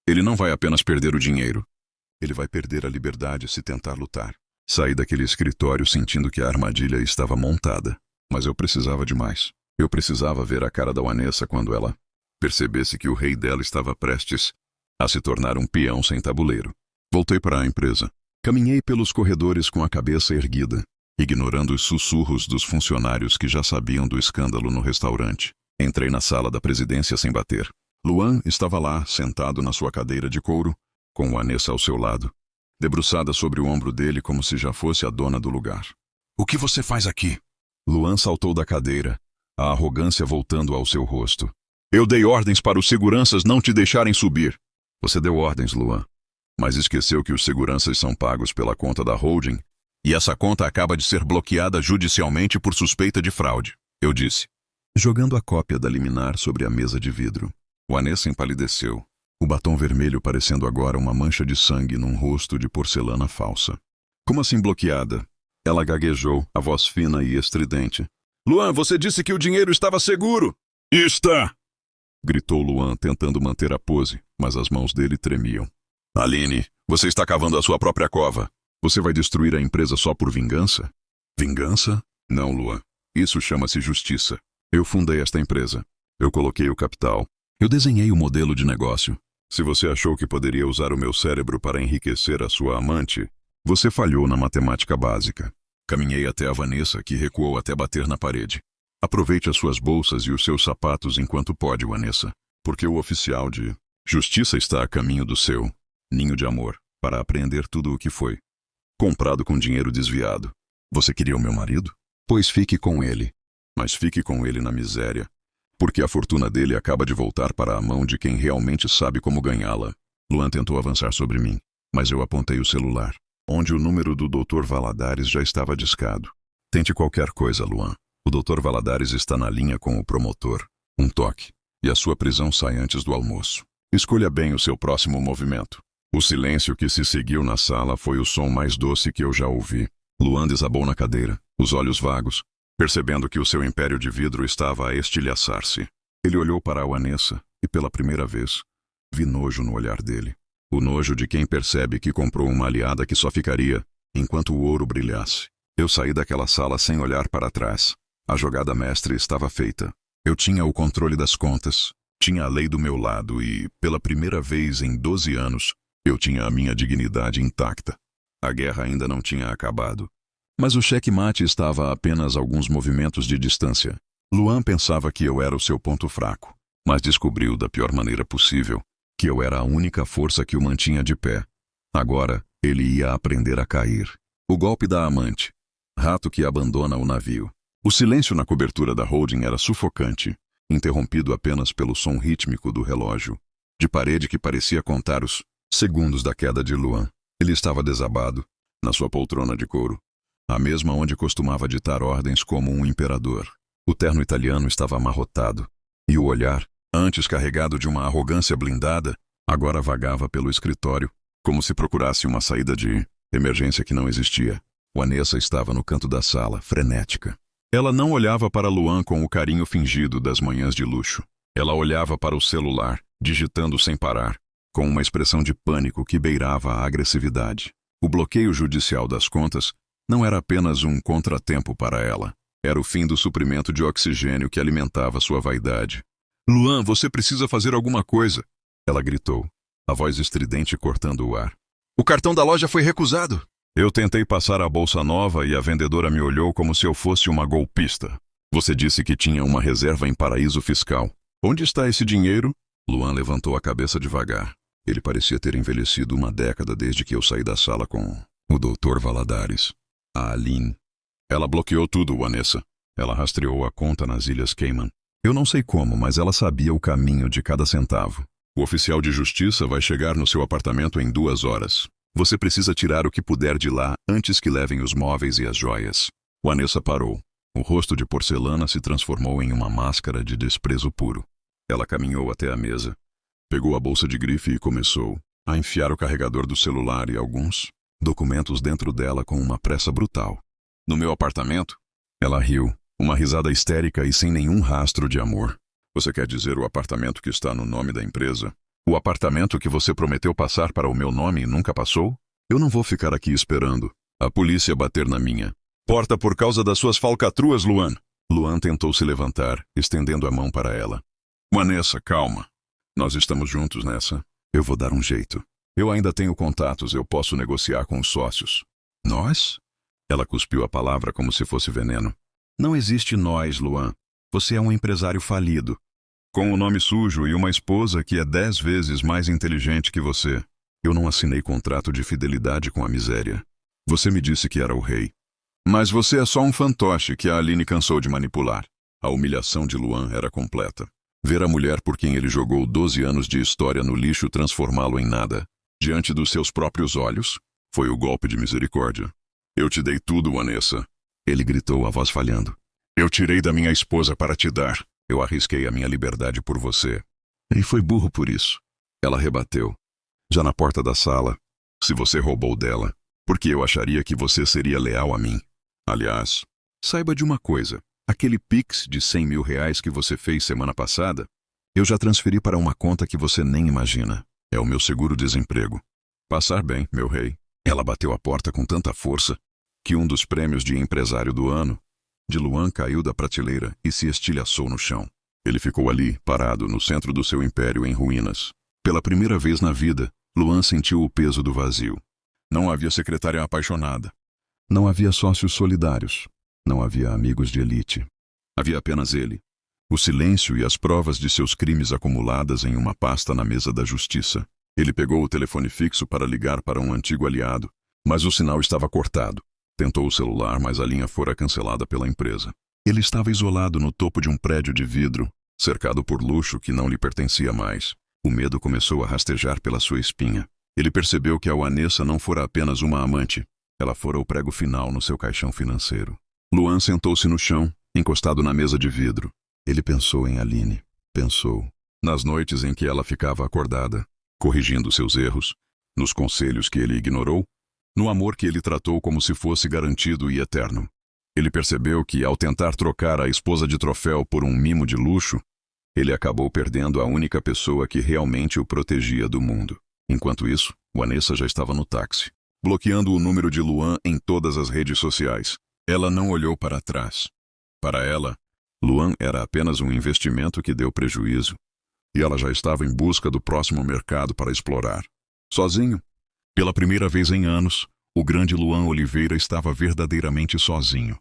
Ele não vai apenas perder o dinheiro. Ele vai perder a liberdade se tentar lutar. Saí daquele escritório sentindo que a armadilha estava montada. Mas eu precisava de mais. Eu precisava ver a cara da Vanessa quando ela percebesse que o rei dela estava prestes a se tornar um peão sem tabuleiro. Voltei para a empresa. Caminhei pelos corredores com a cabeça erguida, ignorando os sussurros dos funcionários que já sabiam do escândalo no restaurante. Entrei na sala da presidência sem bater. Luan estava lá, sentado na sua cadeira de couro, com Vanessa ao seu lado, debruçada sobre o ombro dele como se já fosse a dona do lugar. "O que você faz aqui?" Luan saltou da cadeira, a arrogância voltando ao seu rosto. "Eu dei ordens para os seguranças não te deixarem subir." "Você deu ordens, Luan, mas esqueceu que os seguranças são pagos pela conta da holding, e essa conta acaba de ser bloqueada judicialmente por suspeita de fraude", eu disse, jogando a cópia da liminar sobre a mesa de vidro. Vanessa empalideceu, o batom vermelho parecendo agora uma mancha de sangue num rosto de porcelana falsa. "Como assim bloqueada?" Ela gaguejou, a voz fina e estridente. "Luan, você disse que o dinheiro estava seguro!" "Está!" gritou Luan, tentando manter a pose, mas as mãos dele tremiam. "Aline, você está cavando a sua própria cova. Você vai destruir a empresa só por vingança?" "Vingança? Não, Luan. Isso chama-se justiça. Eu fundei esta empresa. Eu coloquei o capital. Eu desenhei o modelo de negócio. Se você achou que poderia usar o meu cérebro para enriquecer a sua amante, você falhou na matemática básica. Caminhei até a Vanessa, que recuou até bater na parede. Aproveite as suas bolsas e os seus sapatos enquanto pode, Vanessa, porque o oficial de justiça está a caminho do seu ninho de amor, para apreender tudo o que foi comprado com dinheiro desviado. Você queria o meu marido? Pois fique com ele. Mas fique com ele na miséria, porque a fortuna dele acaba de voltar para a mão de quem realmente sabe como ganhá-la. Luan tentou avançar sobre mim, mas eu apontei o celular, onde o número do Dr. Valadares já estava discado. Tente qualquer coisa, Luan. O Dr. Valadares está na linha com o promotor. Um toque, e a sua prisão sai antes do almoço. Escolha bem o seu próximo movimento. O silêncio que se seguiu na sala foi o som mais doce que eu já ouvi. Luan desabou na cadeira, os olhos vagos, percebendo que o seu império de vidro estava a estilhaçar-se. Ele olhou para a Vanessa e, pela primeira vez, vi nojo no olhar dele. O nojo de quem percebe que comprou uma aliada que só ficaria enquanto o ouro brilhasse. Eu saí daquela sala sem olhar para trás. A jogada mestre estava feita. Eu tinha o controle das contas, tinha a lei do meu lado e, pela primeira vez em 12 anos, eu tinha a minha dignidade intacta. A guerra ainda não tinha acabado. Mas o checkmate estava a apenas alguns movimentos de distância. Luan pensava que eu era o seu ponto fraco, mas descobriu da pior maneira possível que eu era a única força que o mantinha de pé. Agora, ele ia aprender a cair. O golpe da amante. Rato que abandona o navio. O silêncio na cobertura da holding era sufocante, interrompido apenas pelo som rítmico do relógio, de parede que parecia contar os segundos da queda de Luan. Ele estava desabado, na sua poltrona de couro, a mesma onde costumava ditar ordens como um imperador. O terno italiano estava amarrotado, e o olhar, antes carregado de uma arrogância blindada, agora vagava pelo escritório, como se procurasse uma saída de emergência que não existia. Vanessa estava no canto da sala, frenética. Ela não olhava para Luan com o carinho fingido das manhãs de luxo. Ela olhava para o celular, digitando sem parar, com uma expressão de pânico que beirava a agressividade. O bloqueio judicial das contas não era apenas um contratempo para ela. Era o fim do suprimento de oxigênio que alimentava sua vaidade. "Luan, você precisa fazer alguma coisa!" Ela gritou, a voz estridente cortando o ar. "O cartão da loja foi recusado!" Eu tentei passar a bolsa nova e a vendedora me olhou como se eu fosse uma golpista. "Você disse que tinha uma reserva em paraíso fiscal. Onde está esse dinheiro?" Luan levantou a cabeça devagar. Ele parecia ter envelhecido uma década desde que eu saí da sala com o Dr. Valadares. A Aline. Ela bloqueou tudo, Vanessa. Ela rastreou a conta nas Ilhas Cayman. Eu não sei como, mas ela sabia o caminho de cada centavo. "O oficial de justiça vai chegar no seu apartamento em 2 horas. Você precisa tirar o que puder de lá antes que levem os móveis e as joias." Vanessa parou. O rosto de porcelana se transformou em uma máscara de desprezo puro. Ela caminhou até a mesa, pegou a bolsa de grife e começou a enfiar o carregador do celular e alguns documentos dentro dela com uma pressa brutal. "No meu apartamento?" Ela riu, uma risada histérica e sem nenhum rastro de amor. "Você quer dizer o apartamento que está no nome da empresa? O apartamento que você prometeu passar para o meu nome e nunca passou? Eu não vou ficar aqui esperando a polícia bater na minha porta por causa das suas falcatruas, Luan." Luan tentou se levantar, estendendo a mão para ela. "Vanessa, calma. Nós estamos juntos nessa. Eu vou dar um jeito. Eu ainda tenho contatos, eu posso negociar com os sócios." "Nós?" Ela cuspiu a palavra como se fosse veneno. "Não existe nós, Luan. Você é um empresário falido, com o nome sujo e uma esposa que é 10 vezes mais inteligente que você. Eu não assinei contrato de fidelidade com a miséria. Você me disse que era o rei. Mas você é só um fantoche que a Aline cansou de manipular." A humilhação de Luan era completa. Ver a mulher por quem ele jogou 12 anos de história no lixo transformá-lo em nada, diante dos seus próprios olhos, foi o golpe de misericórdia. "Eu te dei tudo, Vanessa." Ele gritou, a voz falhando. "Eu tirei da minha esposa para te dar. Eu arrisquei a minha liberdade por você. E foi burro por isso." Ela rebateu, já na porta da sala. "Se você roubou dela, porque eu acharia que você seria leal a mim. Aliás, saiba de uma coisa. Aquele Pix de 100 mil reais que você fez semana passada, eu já transferi para uma conta que você nem imagina. É o meu seguro-desemprego. Passar bem, meu rei." Ela bateu a porta com tanta força que um dos prêmios de empresário do ano de Luan caiu da prateleira e se estilhaçou no chão. Ele ficou ali, parado, no centro do seu império em ruínas. Pela primeira vez na vida, Luan sentiu o peso do vazio. Não havia secretária apaixonada. Não havia sócios solidários. Não havia amigos de elite. Havia apenas ele. O silêncio e as provas de seus crimes acumuladas em uma pasta na mesa da justiça. Ele pegou o telefone fixo para ligar para um antigo aliado, mas o sinal estava cortado. Tentou o celular, mas a linha fora cancelada pela empresa. Ele estava isolado no topo de um prédio de vidro, cercado por luxo que não lhe pertencia mais. O medo começou a rastejar pela sua espinha. Ele percebeu que a Vanessa não fora apenas uma amante. Ela fora o prego final no seu caixão financeiro. Luan sentou-se no chão, encostado na mesa de vidro. Ele pensou em Aline. Pensou nas noites em que ela ficava acordada, corrigindo seus erros, nos conselhos que ele ignorou, no amor que ele tratou como se fosse garantido e eterno. Ele percebeu que, ao tentar trocar a esposa de troféu por um mimo de luxo, ele acabou perdendo a única pessoa que realmente o protegia do mundo. Enquanto isso, Vanessa já estava no táxi, bloqueando o número de Luan em todas as redes sociais. Ela não olhou para trás. Para ela, Luan era apenas um investimento que deu prejuízo, e ela já estava em busca do próximo mercado para explorar. Sozinho. Pela primeira vez em anos, o grande Luan Oliveira estava verdadeiramente sozinho.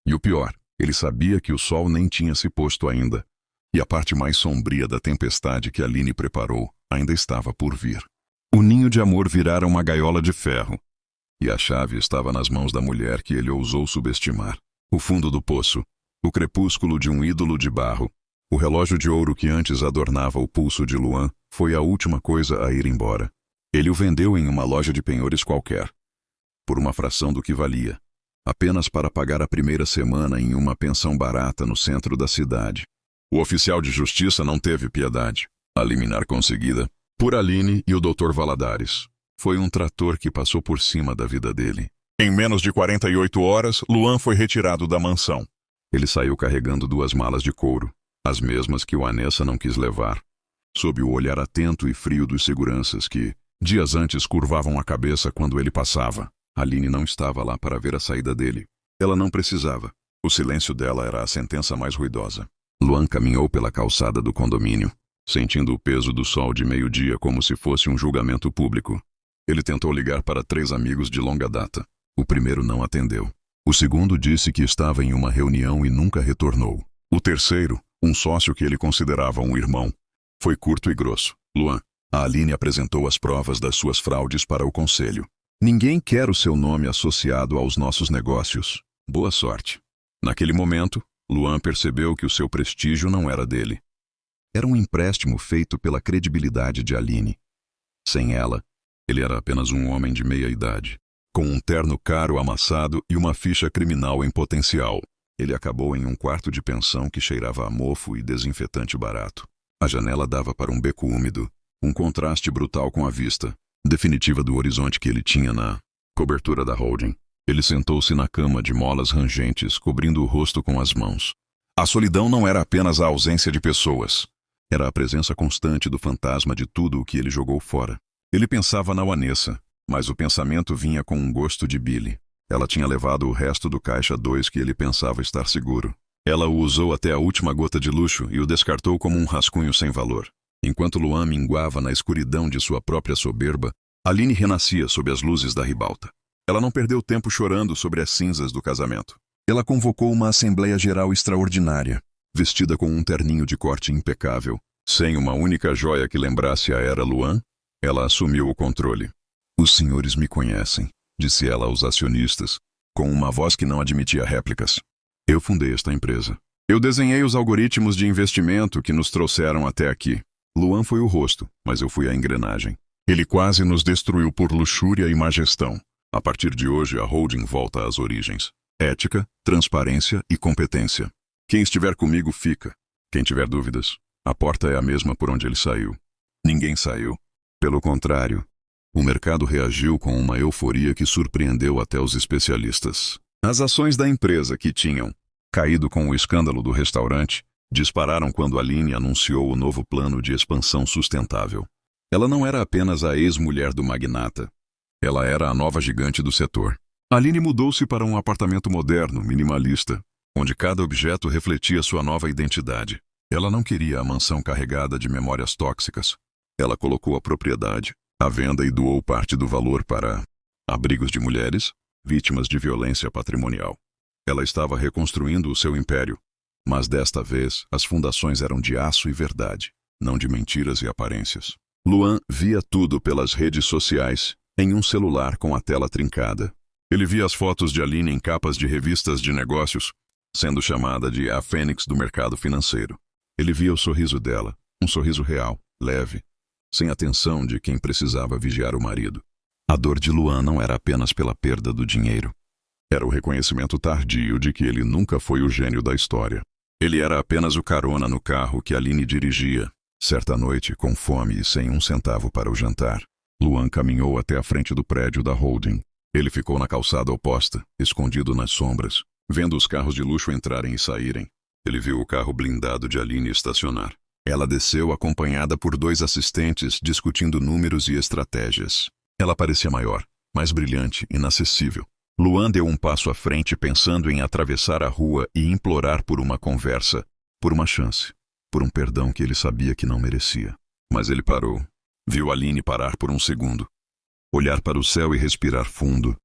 E o pior, ele sabia que o sol nem tinha se posto ainda, e a parte mais sombria da tempestade que Aline preparou ainda estava por vir. O ninho de amor virara uma gaiola de ferro, e a chave estava nas mãos da mulher que ele ousou subestimar. O fundo do poço, o crepúsculo de um ídolo de barro, o relógio de ouro que antes adornava o pulso de Luan, foi a última coisa a ir embora. Ele o vendeu em uma loja de penhores qualquer, por uma fração do que valia, apenas para pagar a primeira semana em uma pensão barata no centro da cidade. O oficial de justiça não teve piedade. A liminar conseguida por Aline e o Dr. Valadares foi um trator que passou por cima da vida dele. Em menos de 48 horas, Luan foi retirado da mansão. Ele saiu carregando 2 malas de couro, as mesmas que Vanessa não quis levar, sob o olhar atento e frio dos seguranças que, dias antes, curvavam a cabeça quando ele passava. Aline não estava lá para ver a saída dele. Ela não precisava. O silêncio dela era a sentença mais ruidosa. Luan caminhou pela calçada do condomínio, sentindo o peso do sol de meio-dia como se fosse um julgamento público. Ele tentou ligar para 3 amigos de longa data. O primeiro não atendeu. O segundo disse que estava em uma reunião e nunca retornou. O terceiro, um sócio que ele considerava um irmão, foi curto e grosso. Luan, a Aline apresentou as provas das suas fraudes para o conselho. Ninguém quer o seu nome associado aos nossos negócios. Boa sorte. Naquele momento, Luan percebeu que o seu prestígio não era dele. Era um empréstimo feito pela credibilidade de Aline. Sem ela, ele era apenas um homem de meia idade, com um terno caro amassado e uma ficha criminal em potencial. Ele acabou em um quarto de pensão que cheirava a mofo e desinfetante barato. A janela dava para um beco úmido, um contraste brutal com a vista definitiva do horizonte que ele tinha na cobertura da holding. Ele sentou-se na cama de molas rangentes, cobrindo o rosto com as mãos. A solidão não era apenas a ausência de pessoas. Era a presença constante do fantasma de tudo o que ele jogou fora. Ele pensava na Vanessa, mas o pensamento vinha com um gosto de bile. Ela tinha levado o resto do caixa 2 que ele pensava estar seguro. Ela o usou até a última gota de luxo e o descartou como um rascunho sem valor. Enquanto Luan minguava na escuridão de sua própria soberba, Aline renascia sob as luzes da ribalta. Ela não perdeu tempo chorando sobre as cinzas do casamento. Ela convocou uma Assembleia Geral extraordinária, vestida com um terninho de corte impecável, sem uma única joia que lembrasse a era Luan. Ela assumiu o controle. Os senhores me conhecem, disse ela aos acionistas, com uma voz que não admitia réplicas. Eu fundei esta empresa. Eu desenhei os algoritmos de investimento que nos trouxeram até aqui. Luan foi o rosto, mas eu fui a engrenagem. Ele quase nos destruiu por luxúria e má gestão. A partir de hoje, a holding volta às origens. Ética, transparência e competência. Quem estiver comigo fica. Quem tiver dúvidas, a porta é a mesma por onde ele saiu. Ninguém saiu. Pelo contrário, o mercado reagiu com uma euforia que surpreendeu até os especialistas. As ações da empresa, que tinham caído com o escândalo do restaurante, dispararam quando Aline anunciou o novo plano de expansão sustentável. Ela não era apenas a ex-mulher do magnata. Ela era a nova gigante do setor. Aline mudou-se para um apartamento moderno, minimalista, onde cada objeto refletia sua nova identidade. Ela não queria a mansão carregada de memórias tóxicas. Ela colocou a propriedade à venda e doou parte do valor para abrigos de mulheres, vítimas de violência patrimonial. Ela estava reconstruindo o seu império, mas desta vez as fundações eram de aço e verdade, não de mentiras e aparências. Luan via tudo pelas redes sociais, em um celular com a tela trincada. Ele via as fotos de Aline em capas de revistas de negócios, sendo chamada de a fênix do mercado financeiro. Ele via o sorriso dela, um sorriso real, leve, sem a tensão de quem precisava vigiar o marido. A dor de Luan não era apenas pela perda do dinheiro. Era o reconhecimento tardio de que ele nunca foi o gênio da história. Ele era apenas o carona no carro que Aline dirigia. Certa noite, com fome e sem um centavo para o jantar, Luan caminhou até a frente do prédio da holding. Ele ficou na calçada oposta, escondido nas sombras, Vendo os carros de luxo entrarem e saírem, ele viu o carro blindado de Aline estacionar. Ela desceu acompanhada por 2 assistentes discutindo números e estratégias. Ela parecia maior, mais brilhante, inacessível. Luan deu um passo à frente pensando em atravessar a rua e implorar por uma conversa, por uma chance, por um perdão que ele sabia que não merecia. Mas ele parou. Viu Aline parar por um segundo, olhar para o céu e respirar fundo,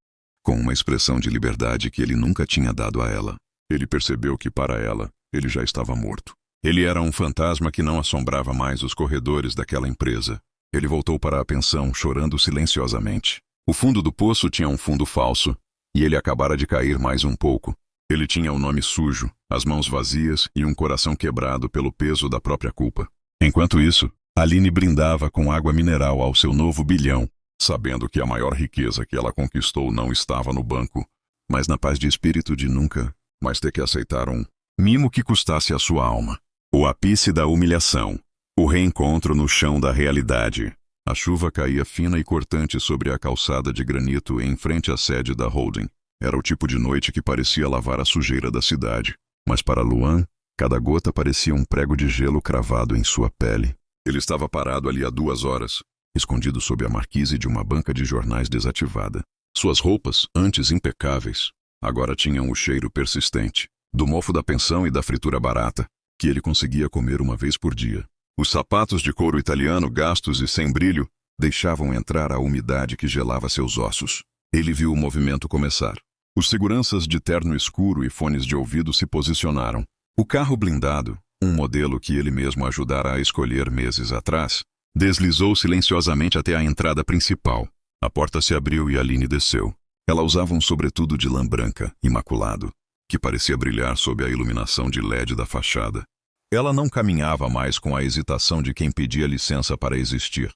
com uma expressão de liberdade que ele nunca tinha dado a ela. Ele percebeu que para ela, ele já estava morto. Ele era um fantasma que não assombrava mais os corredores daquela empresa. Ele voltou para a pensão, chorando silenciosamente. O fundo do poço tinha um fundo falso, e ele acabara de cair mais um pouco. Ele tinha o nome sujo, as mãos vazias e um coração quebrado pelo peso da própria culpa. Enquanto isso, Aline brindava com água mineral ao seu novo bilhão, sabendo que a maior riqueza que ela conquistou não estava no banco, mas na paz de espírito de nunca mais ter que aceitar um mimo que custasse a sua alma. O ápice da humilhação. O reencontro no chão da realidade. A chuva caía fina e cortante sobre a calçada de granito em frente à sede da holding. Era o tipo de noite que parecia lavar a sujeira da cidade. Mas para Luan, cada gota parecia um prego de gelo cravado em sua pele. Ele estava parado ali há 2 horas, escondido sob a marquise de uma banca de jornais desativada. Suas roupas, antes impecáveis, agora tinham o cheiro persistente, do mofo da pensão e da fritura barata, que ele conseguia comer uma vez por dia. Os sapatos de couro italiano gastos e sem brilho deixavam entrar a umidade que gelava seus ossos. Ele viu o movimento começar. Os seguranças de terno escuro e fones de ouvido se posicionaram. O carro blindado, um modelo que ele mesmo ajudara a escolher meses atrás, deslizou silenciosamente até a entrada principal. A porta se abriu e Aline desceu. Ela usava um sobretudo de lã branca, imaculado, que parecia brilhar sob a iluminação de LED da fachada. Ela não caminhava mais com a hesitação de quem pedia licença para existir.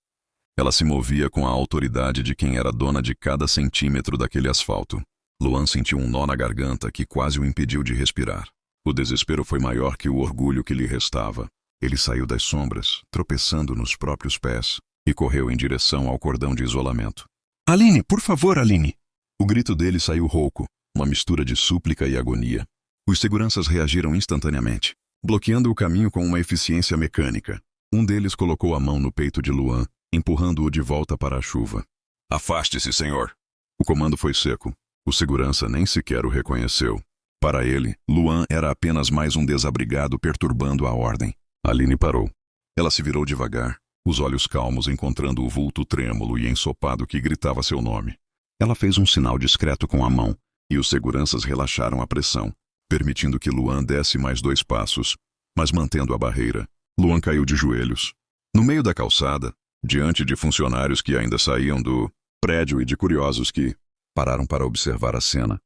Ela se movia com a autoridade de quem era dona de cada centímetro daquele asfalto. Luan sentiu um nó na garganta que quase o impediu de respirar. O desespero foi maior que o orgulho que lhe restava. Ele saiu das sombras, tropeçando nos próprios pés, e correu em direção ao cordão de isolamento. "Aline, por favor, Aline!" O grito dele saiu rouco, uma mistura de súplica e agonia. Os seguranças reagiram instantaneamente, bloqueando o caminho com uma eficiência mecânica. Um deles colocou a mão no peito de Luan, empurrando-o de volta para a chuva. "Afaste-se, senhor!" O comando foi seco. O segurança nem sequer o reconheceu. Para ele, Luan era apenas mais um desabrigado perturbando a ordem. Aline parou. Ela se virou devagar, os olhos calmos encontrando o vulto trêmulo e ensopado que gritava seu nome. Ela fez um sinal discreto com a mão, e os seguranças relaxaram a pressão, permitindo que Luan desse mais 2 passos, mas mantendo a barreira. Luan caiu de joelhos. No meio da calçada, diante de funcionários que ainda saíam do prédio e de curiosos que pararam para observar a cena,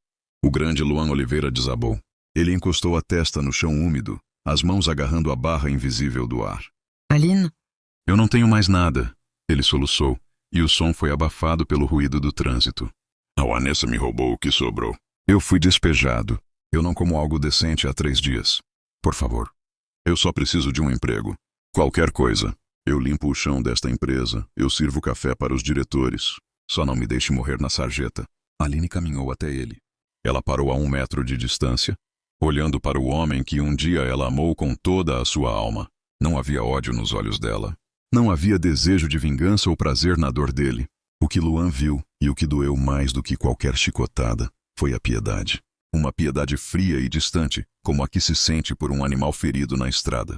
o grande Luan Oliveira desabou. Ele encostou a testa no chão úmido, as mãos agarrando a barra invisível do ar. "Aline?" "Eu não tenho mais nada", ele soluçou, e o som foi abafado pelo ruído do trânsito. "A Vanessa me roubou o que sobrou. Eu fui despejado. Eu não como algo decente há 3 dias. Por favor. Eu só preciso de um emprego. Qualquer coisa. Eu limpo o chão desta empresa. Eu sirvo café para os diretores. Só não me deixe morrer na sarjeta." Aline caminhou até ele. Ela parou a 1 metro de distância, olhando para o homem que um dia ela amou com toda a sua alma. Não havia ódio nos olhos dela. Não havia desejo de vingança ou prazer na dor dele. O que Luan viu, e o que doeu mais do que qualquer chicotada, foi a piedade. Uma piedade fria e distante, como a que se sente por um animal ferido na estrada.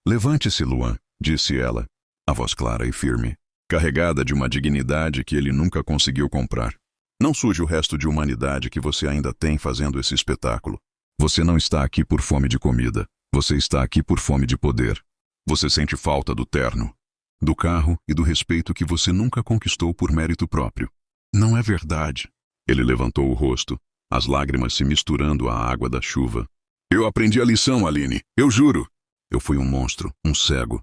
"Levante-se, Luan", disse ela, a voz clara e firme, carregada de uma dignidade que ele nunca conseguiu comprar. "Não suje o resto de humanidade que você ainda tem fazendo esse espetáculo. Você não está aqui por fome de comida. Você está aqui por fome de poder. Você sente falta do terno, do carro e do respeito que você nunca conquistou por mérito próprio." "Não é verdade." Ele levantou o rosto, as lágrimas se misturando à água da chuva. "Eu aprendi a lição, Aline. Eu juro. Eu fui um monstro, um cego.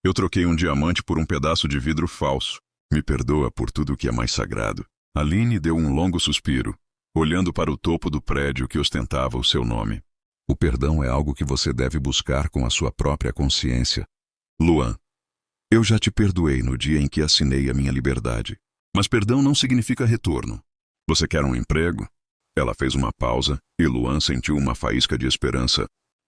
Eu troquei um diamante por um pedaço de vidro falso. Me perdoa por tudo que é mais sagrado." Aline deu um longo suspiro, olhando para o topo do prédio que ostentava o seu nome. "O perdão é algo que você deve buscar com a sua própria consciência. Luan, eu já te perdoei no dia em que assinei a minha liberdade. Mas perdão não significa retorno. Você quer um emprego? Ela fez uma pausa, e Luan sentiu uma faísca de esperança.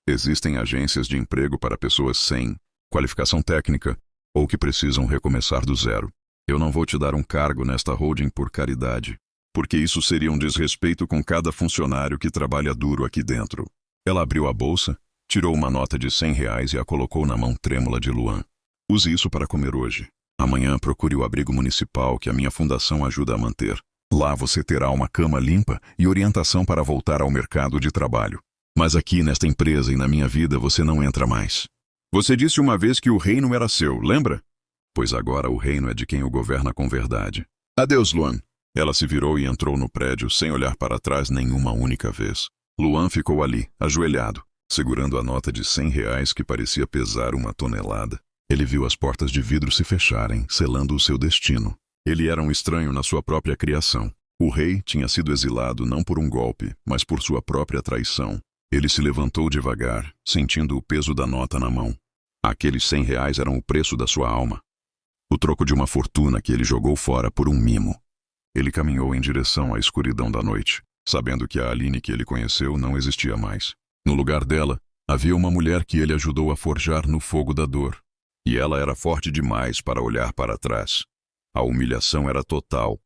Existem agências de emprego para pessoas sem qualificação técnica, ou que precisam recomeçar do zero. Eu não vou te dar um cargo nesta holding por caridade, porque isso seria um desrespeito com cada funcionário que trabalha duro aqui dentro. Ela abriu a bolsa, tirou uma nota de R$ 100 e a colocou na mão trêmula de Luan. Use isso para comer hoje. Amanhã procure o abrigo municipal que a minha fundação ajuda a manter. Lá você terá uma cama limpa e orientação para voltar ao mercado de trabalho. Mas aqui nesta empresa e na minha vida você não entra mais. Você disse uma vez que o reino era seu, lembra? Pois agora o reino é de quem o governa com verdade. Adeus, Luan. Ela se virou e entrou no prédio sem olhar para trás nenhuma única vez. Luan ficou ali, ajoelhado, segurando a nota de R$ 100 que parecia pesar uma tonelada. Ele viu as portas de vidro se fecharem, selando o seu destino. Ele era um estranho na sua própria criação. O rei tinha sido exilado não por um golpe, mas por sua própria traição. Ele se levantou devagar, sentindo o peso da nota na mão. Aqueles R$ 100 eram o preço da sua alma. O troco de uma fortuna que ele jogou fora por um mimo. Ele caminhou em direção à escuridão da noite, sabendo que a Aline que ele conheceu não existia mais. No lugar dela, havia uma mulher que ele ajudou a forjar no fogo da dor. E ela era forte demais para olhar para trás. A humilhação era total.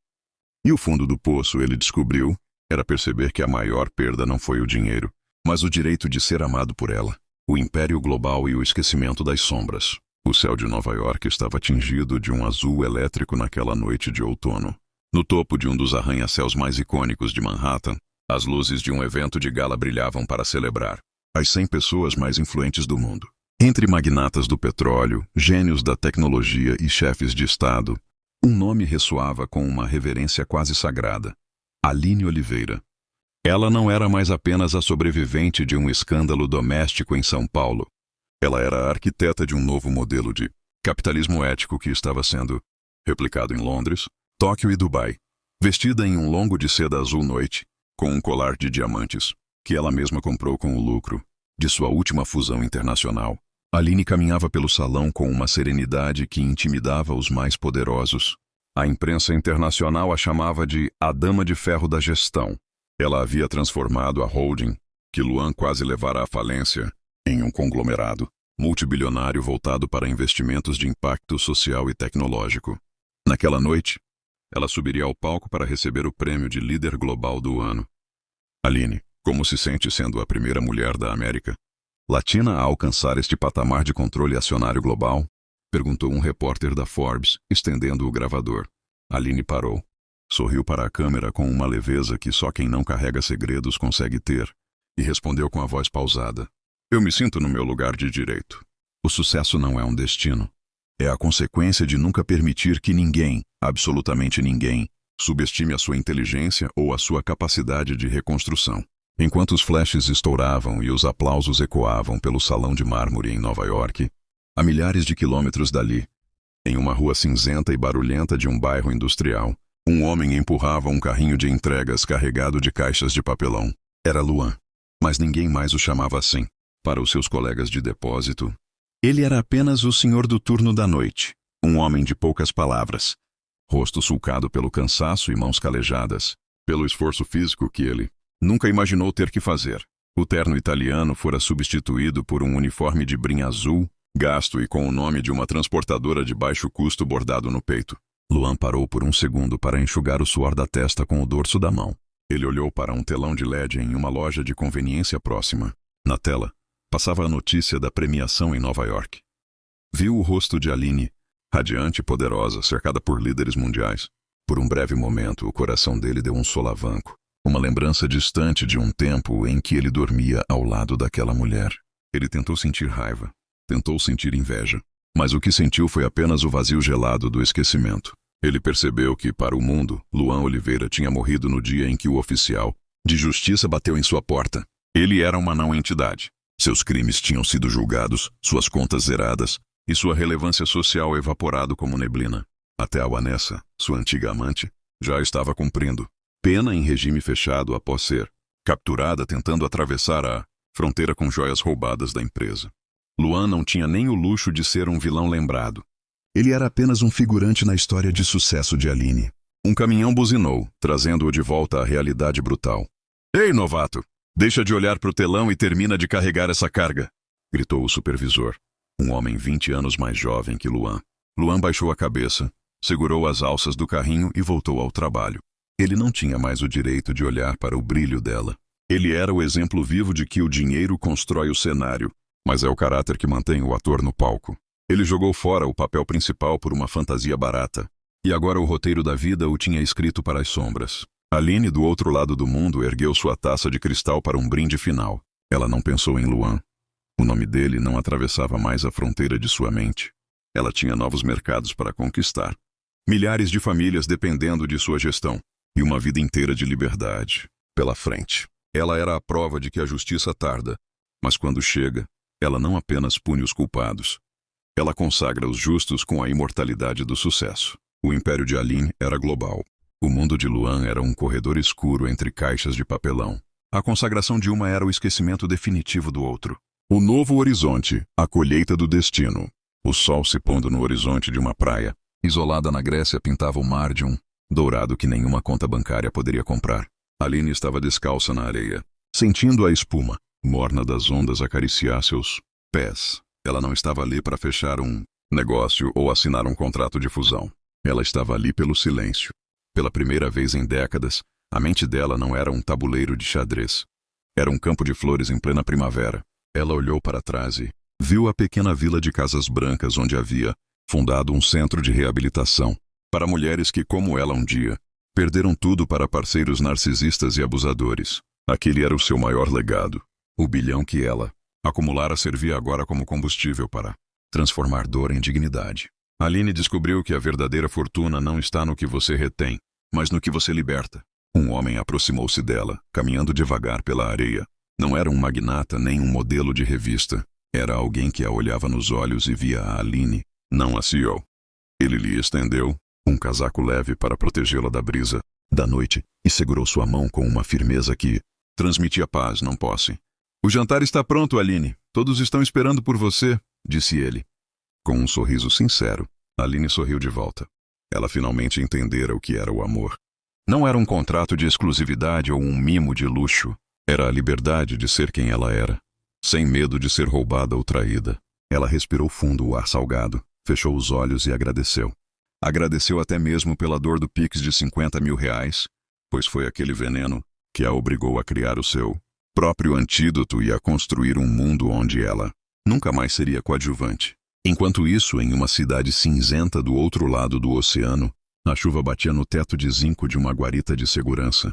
E o fundo do poço, ele descobriu, era perceber que a maior perda não foi o dinheiro, mas o direito de ser amado por ela. O império global e o esquecimento das sombras. O céu de Nova York estava tingido de um azul elétrico naquela noite de outono. No topo de um dos arranha-céus mais icônicos de Manhattan, as luzes de um evento de gala brilhavam para celebrar as 100 pessoas mais influentes do mundo. Entre magnatas do petróleo, gênios da tecnologia e chefes de Estado, um nome ressoava com uma reverência quase sagrada: Aline Oliveira. Ela não era mais apenas a sobrevivente de um escândalo doméstico em São Paulo. Ela era a arquiteta de um novo modelo de capitalismo ético que estava sendo replicado em Londres, Tóquio e Dubai. Vestida em um longo de seda azul noite, com um colar de diamantes, que ela mesma comprou com o lucro de sua última fusão internacional, Aline caminhava pelo salão com uma serenidade que intimidava os mais poderosos. A imprensa internacional a chamava de a Dama de Ferro da Gestão. Ela havia transformado a holding, que Luan quase levara à falência, em um conglomerado multibilionário voltado para investimentos de impacto social e tecnológico. Naquela noite, ela subiria ao palco para receber o prêmio de líder global do ano. Aline, como se sente sendo a primeira mulher da América Latina a alcançar este patamar de controle acionário global? Perguntou um repórter da Forbes, estendendo o gravador. Aline parou. Sorriu para a câmera com uma leveza que só quem não carrega segredos consegue ter, e respondeu com a voz pausada: Eu me sinto no meu lugar de direito. O sucesso não é um destino. É a consequência de nunca permitir que ninguém, absolutamente ninguém, subestime a sua inteligência ou a sua capacidade de reconstrução. Enquanto os flashes estouravam e os aplausos ecoavam pelo salão de mármore em Nova York, a milhares de quilômetros dali, em uma rua cinzenta e barulhenta de um bairro industrial, um homem empurrava um carrinho de entregas carregado de caixas de papelão. Era Luan, mas ninguém mais o chamava assim. Para os seus colegas de depósito, ele era apenas o senhor do turno da noite, um homem de poucas palavras, rosto sulcado pelo cansaço e mãos calejadas, pelo esforço físico que ele nunca imaginou ter que fazer. O terno italiano fora substituído por um uniforme de brim azul, gasto e com o nome de uma transportadora de baixo custo bordado no peito. Luan parou por um segundo para enxugar o suor da testa com o dorso da mão. Ele olhou para um telão de LED em uma loja de conveniência próxima. Na tela, passava a notícia da premiação em Nova York. Viu o rosto de Aline, radiante e poderosa, cercada por líderes mundiais. Por um breve momento, o coração dele deu um solavanco. Uma lembrança distante de um tempo em que ele dormia ao lado daquela mulher. Ele tentou sentir raiva, tentou sentir inveja, mas o que sentiu foi apenas o vazio gelado do esquecimento. Ele percebeu que, para o mundo, Luan Oliveira tinha morrido no dia em que o oficial de justiça bateu em sua porta. Ele era uma não-entidade. Seus crimes tinham sido julgados, suas contas zeradas, e sua relevância social evaporado como neblina. Até a Vanessa, sua antiga amante, já estava cumprindo pena em regime fechado após ser capturada tentando atravessar a fronteira com joias roubadas da empresa. Luan não tinha nem o luxo de ser um vilão lembrado. Ele era apenas um figurante na história de sucesso de Aline. Um caminhão buzinou, trazendo-o de volta à realidade brutal. Ei, novato! Deixa de olhar para o telão e termina de carregar essa carga! Gritou o supervisor, um homem 20 anos mais jovem que Luan. Luan baixou a cabeça, segurou as alças do carrinho e voltou ao trabalho. Ele não tinha mais o direito de olhar para o brilho dela. Ele era o exemplo vivo de que o dinheiro constrói o cenário, mas é o caráter que mantém o ator no palco. Ele jogou fora o papel principal por uma fantasia barata, e agora o roteiro da vida o tinha escrito para as sombras. Aline, do outro lado do mundo, ergueu sua taça de cristal para um brinde final. Ela não pensou em Luan. O nome dele não atravessava mais a fronteira de sua mente. Ela tinha novos mercados para conquistar. Milhares de famílias dependendo de sua gestão. E uma vida inteira de liberdade pela frente. Ela era a prova de que a justiça tarda, mas quando chega, ela não apenas pune os culpados. Ela consagra os justos com a imortalidade do sucesso. O império de Aline era global. O mundo de Luan era um corredor escuro entre caixas de papelão. A consagração de uma era o esquecimento definitivo do outro. O novo horizonte, a colheita do destino. O sol se pondo no horizonte de uma praia, isolada na Grécia, pintava o mar de um dourado que nenhuma conta bancária poderia comprar. Aline estava descalça na areia, sentindo a espuma morna das ondas acariciar seus pés. Ela não estava ali para fechar um negócio ou assinar um contrato de fusão. Ela estava ali pelo silêncio. Pela primeira vez em décadas, a mente dela não era um tabuleiro de xadrez. Era um campo de flores em plena primavera. Ela olhou para trás e viu a pequena vila de casas brancas onde havia fundado um centro de reabilitação para mulheres que, como ela um dia, perderam tudo para parceiros narcisistas e abusadores. Aquele era o seu maior legado. O bilhão que ela acumulara servia agora como combustível para transformar dor em dignidade. Aline descobriu que a verdadeira fortuna não está no que você retém, mas no que você liberta. Um homem aproximou-se dela, caminhando devagar pela areia. Não era um magnata nem um modelo de revista. Era alguém que a olhava nos olhos e via a Aline, não a CEO. Ele lhe estendeu um casaco leve para protegê-la da brisa da noite e segurou sua mão com uma firmeza que transmitia paz, não posse. O jantar está pronto, Aline. Todos estão esperando por você, disse ele. Com um sorriso sincero, Aline sorriu de volta. Ela finalmente entendera o que era o amor. Não era um contrato de exclusividade ou um mimo de luxo. Era a liberdade de ser quem ela era, sem medo de ser roubada ou traída. Ela respirou fundo o ar salgado, fechou os olhos e agradeceu. Agradeceu até mesmo pela dor do Pix de R$50 mil, pois foi aquele veneno que a obrigou a criar o seu próprio antídoto e a construir um mundo onde ela nunca mais seria coadjuvante. Enquanto isso, em uma cidade cinzenta do outro lado do oceano, a chuva batia no teto de zinco de uma guarita de segurança.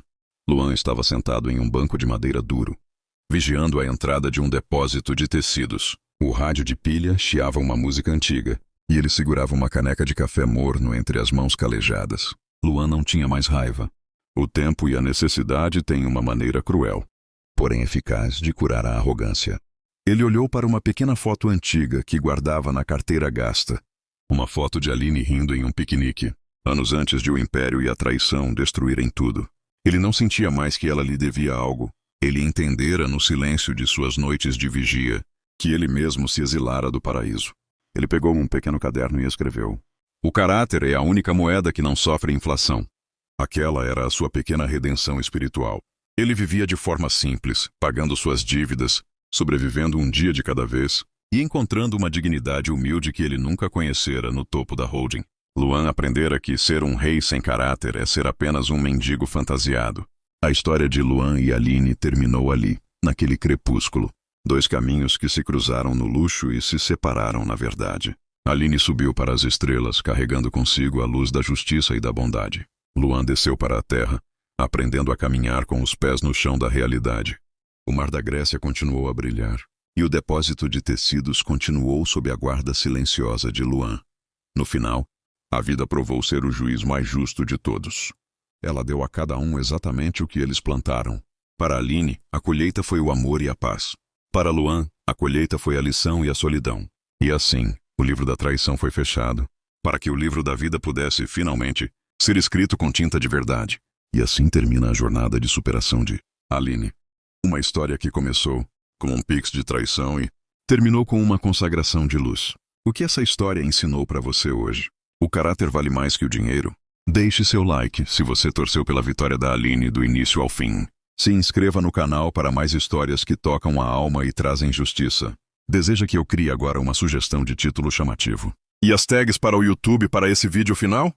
Luan estava sentado em um banco de madeira duro, vigiando a entrada de um depósito de tecidos. O rádio de pilha chiava uma música antiga, e ele segurava uma caneca de café morno entre as mãos calejadas. Luan não tinha mais raiva. O tempo e a necessidade têm uma maneira cruel, porém eficaz, de curar a arrogância. Ele olhou para uma pequena foto antiga que guardava na carteira gasta. Uma foto de Aline rindo em um piquenique, anos antes de o império e a traição destruírem tudo. Ele não sentia mais que ela lhe devia algo. Ele entendera no silêncio de suas noites de vigia que ele mesmo se exilara do paraíso. Ele pegou um pequeno caderno e escreveu: O caráter é a única moeda que não sofre inflação. Aquela era a sua pequena redenção espiritual. Ele vivia de forma simples, pagando suas dívidas, sobrevivendo um dia de cada vez e encontrando uma dignidade humilde que ele nunca conhecera no topo da holding. Luan aprendera que ser um rei sem caráter é ser apenas um mendigo fantasiado. A história de Luan e Aline terminou ali, naquele crepúsculo. Dois caminhos que se cruzaram no luxo e se separaram na verdade. Aline subiu para as estrelas, carregando consigo a luz da justiça e da bondade. Luan desceu para a terra, aprendendo a caminhar com os pés no chão da realidade. O mar da Grécia continuou a brilhar, e o depósito de tecidos continuou sob a guarda silenciosa de Luan. No final, a vida provou ser o juiz mais justo de todos. Ela deu a cada um exatamente o que eles plantaram. Para Aline, a colheita foi o amor e a paz. Para Luan, a colheita foi a lição e a solidão. E assim, o livro da traição foi fechado, para que o livro da vida pudesse, finalmente, ser escrito com tinta de verdade. E assim termina a jornada de superação de Aline. Uma história que começou com um pix de traição e terminou com uma consagração de luz. O que essa história ensinou para você hoje? O caráter vale mais que o dinheiro? Deixe seu like se você torceu pela vitória da Aline do início ao fim. Se inscreva no canal para mais histórias que tocam a alma e trazem justiça. Deseja que eu crie agora uma sugestão de título chamativo. E as tags para o YouTube para esse vídeo final?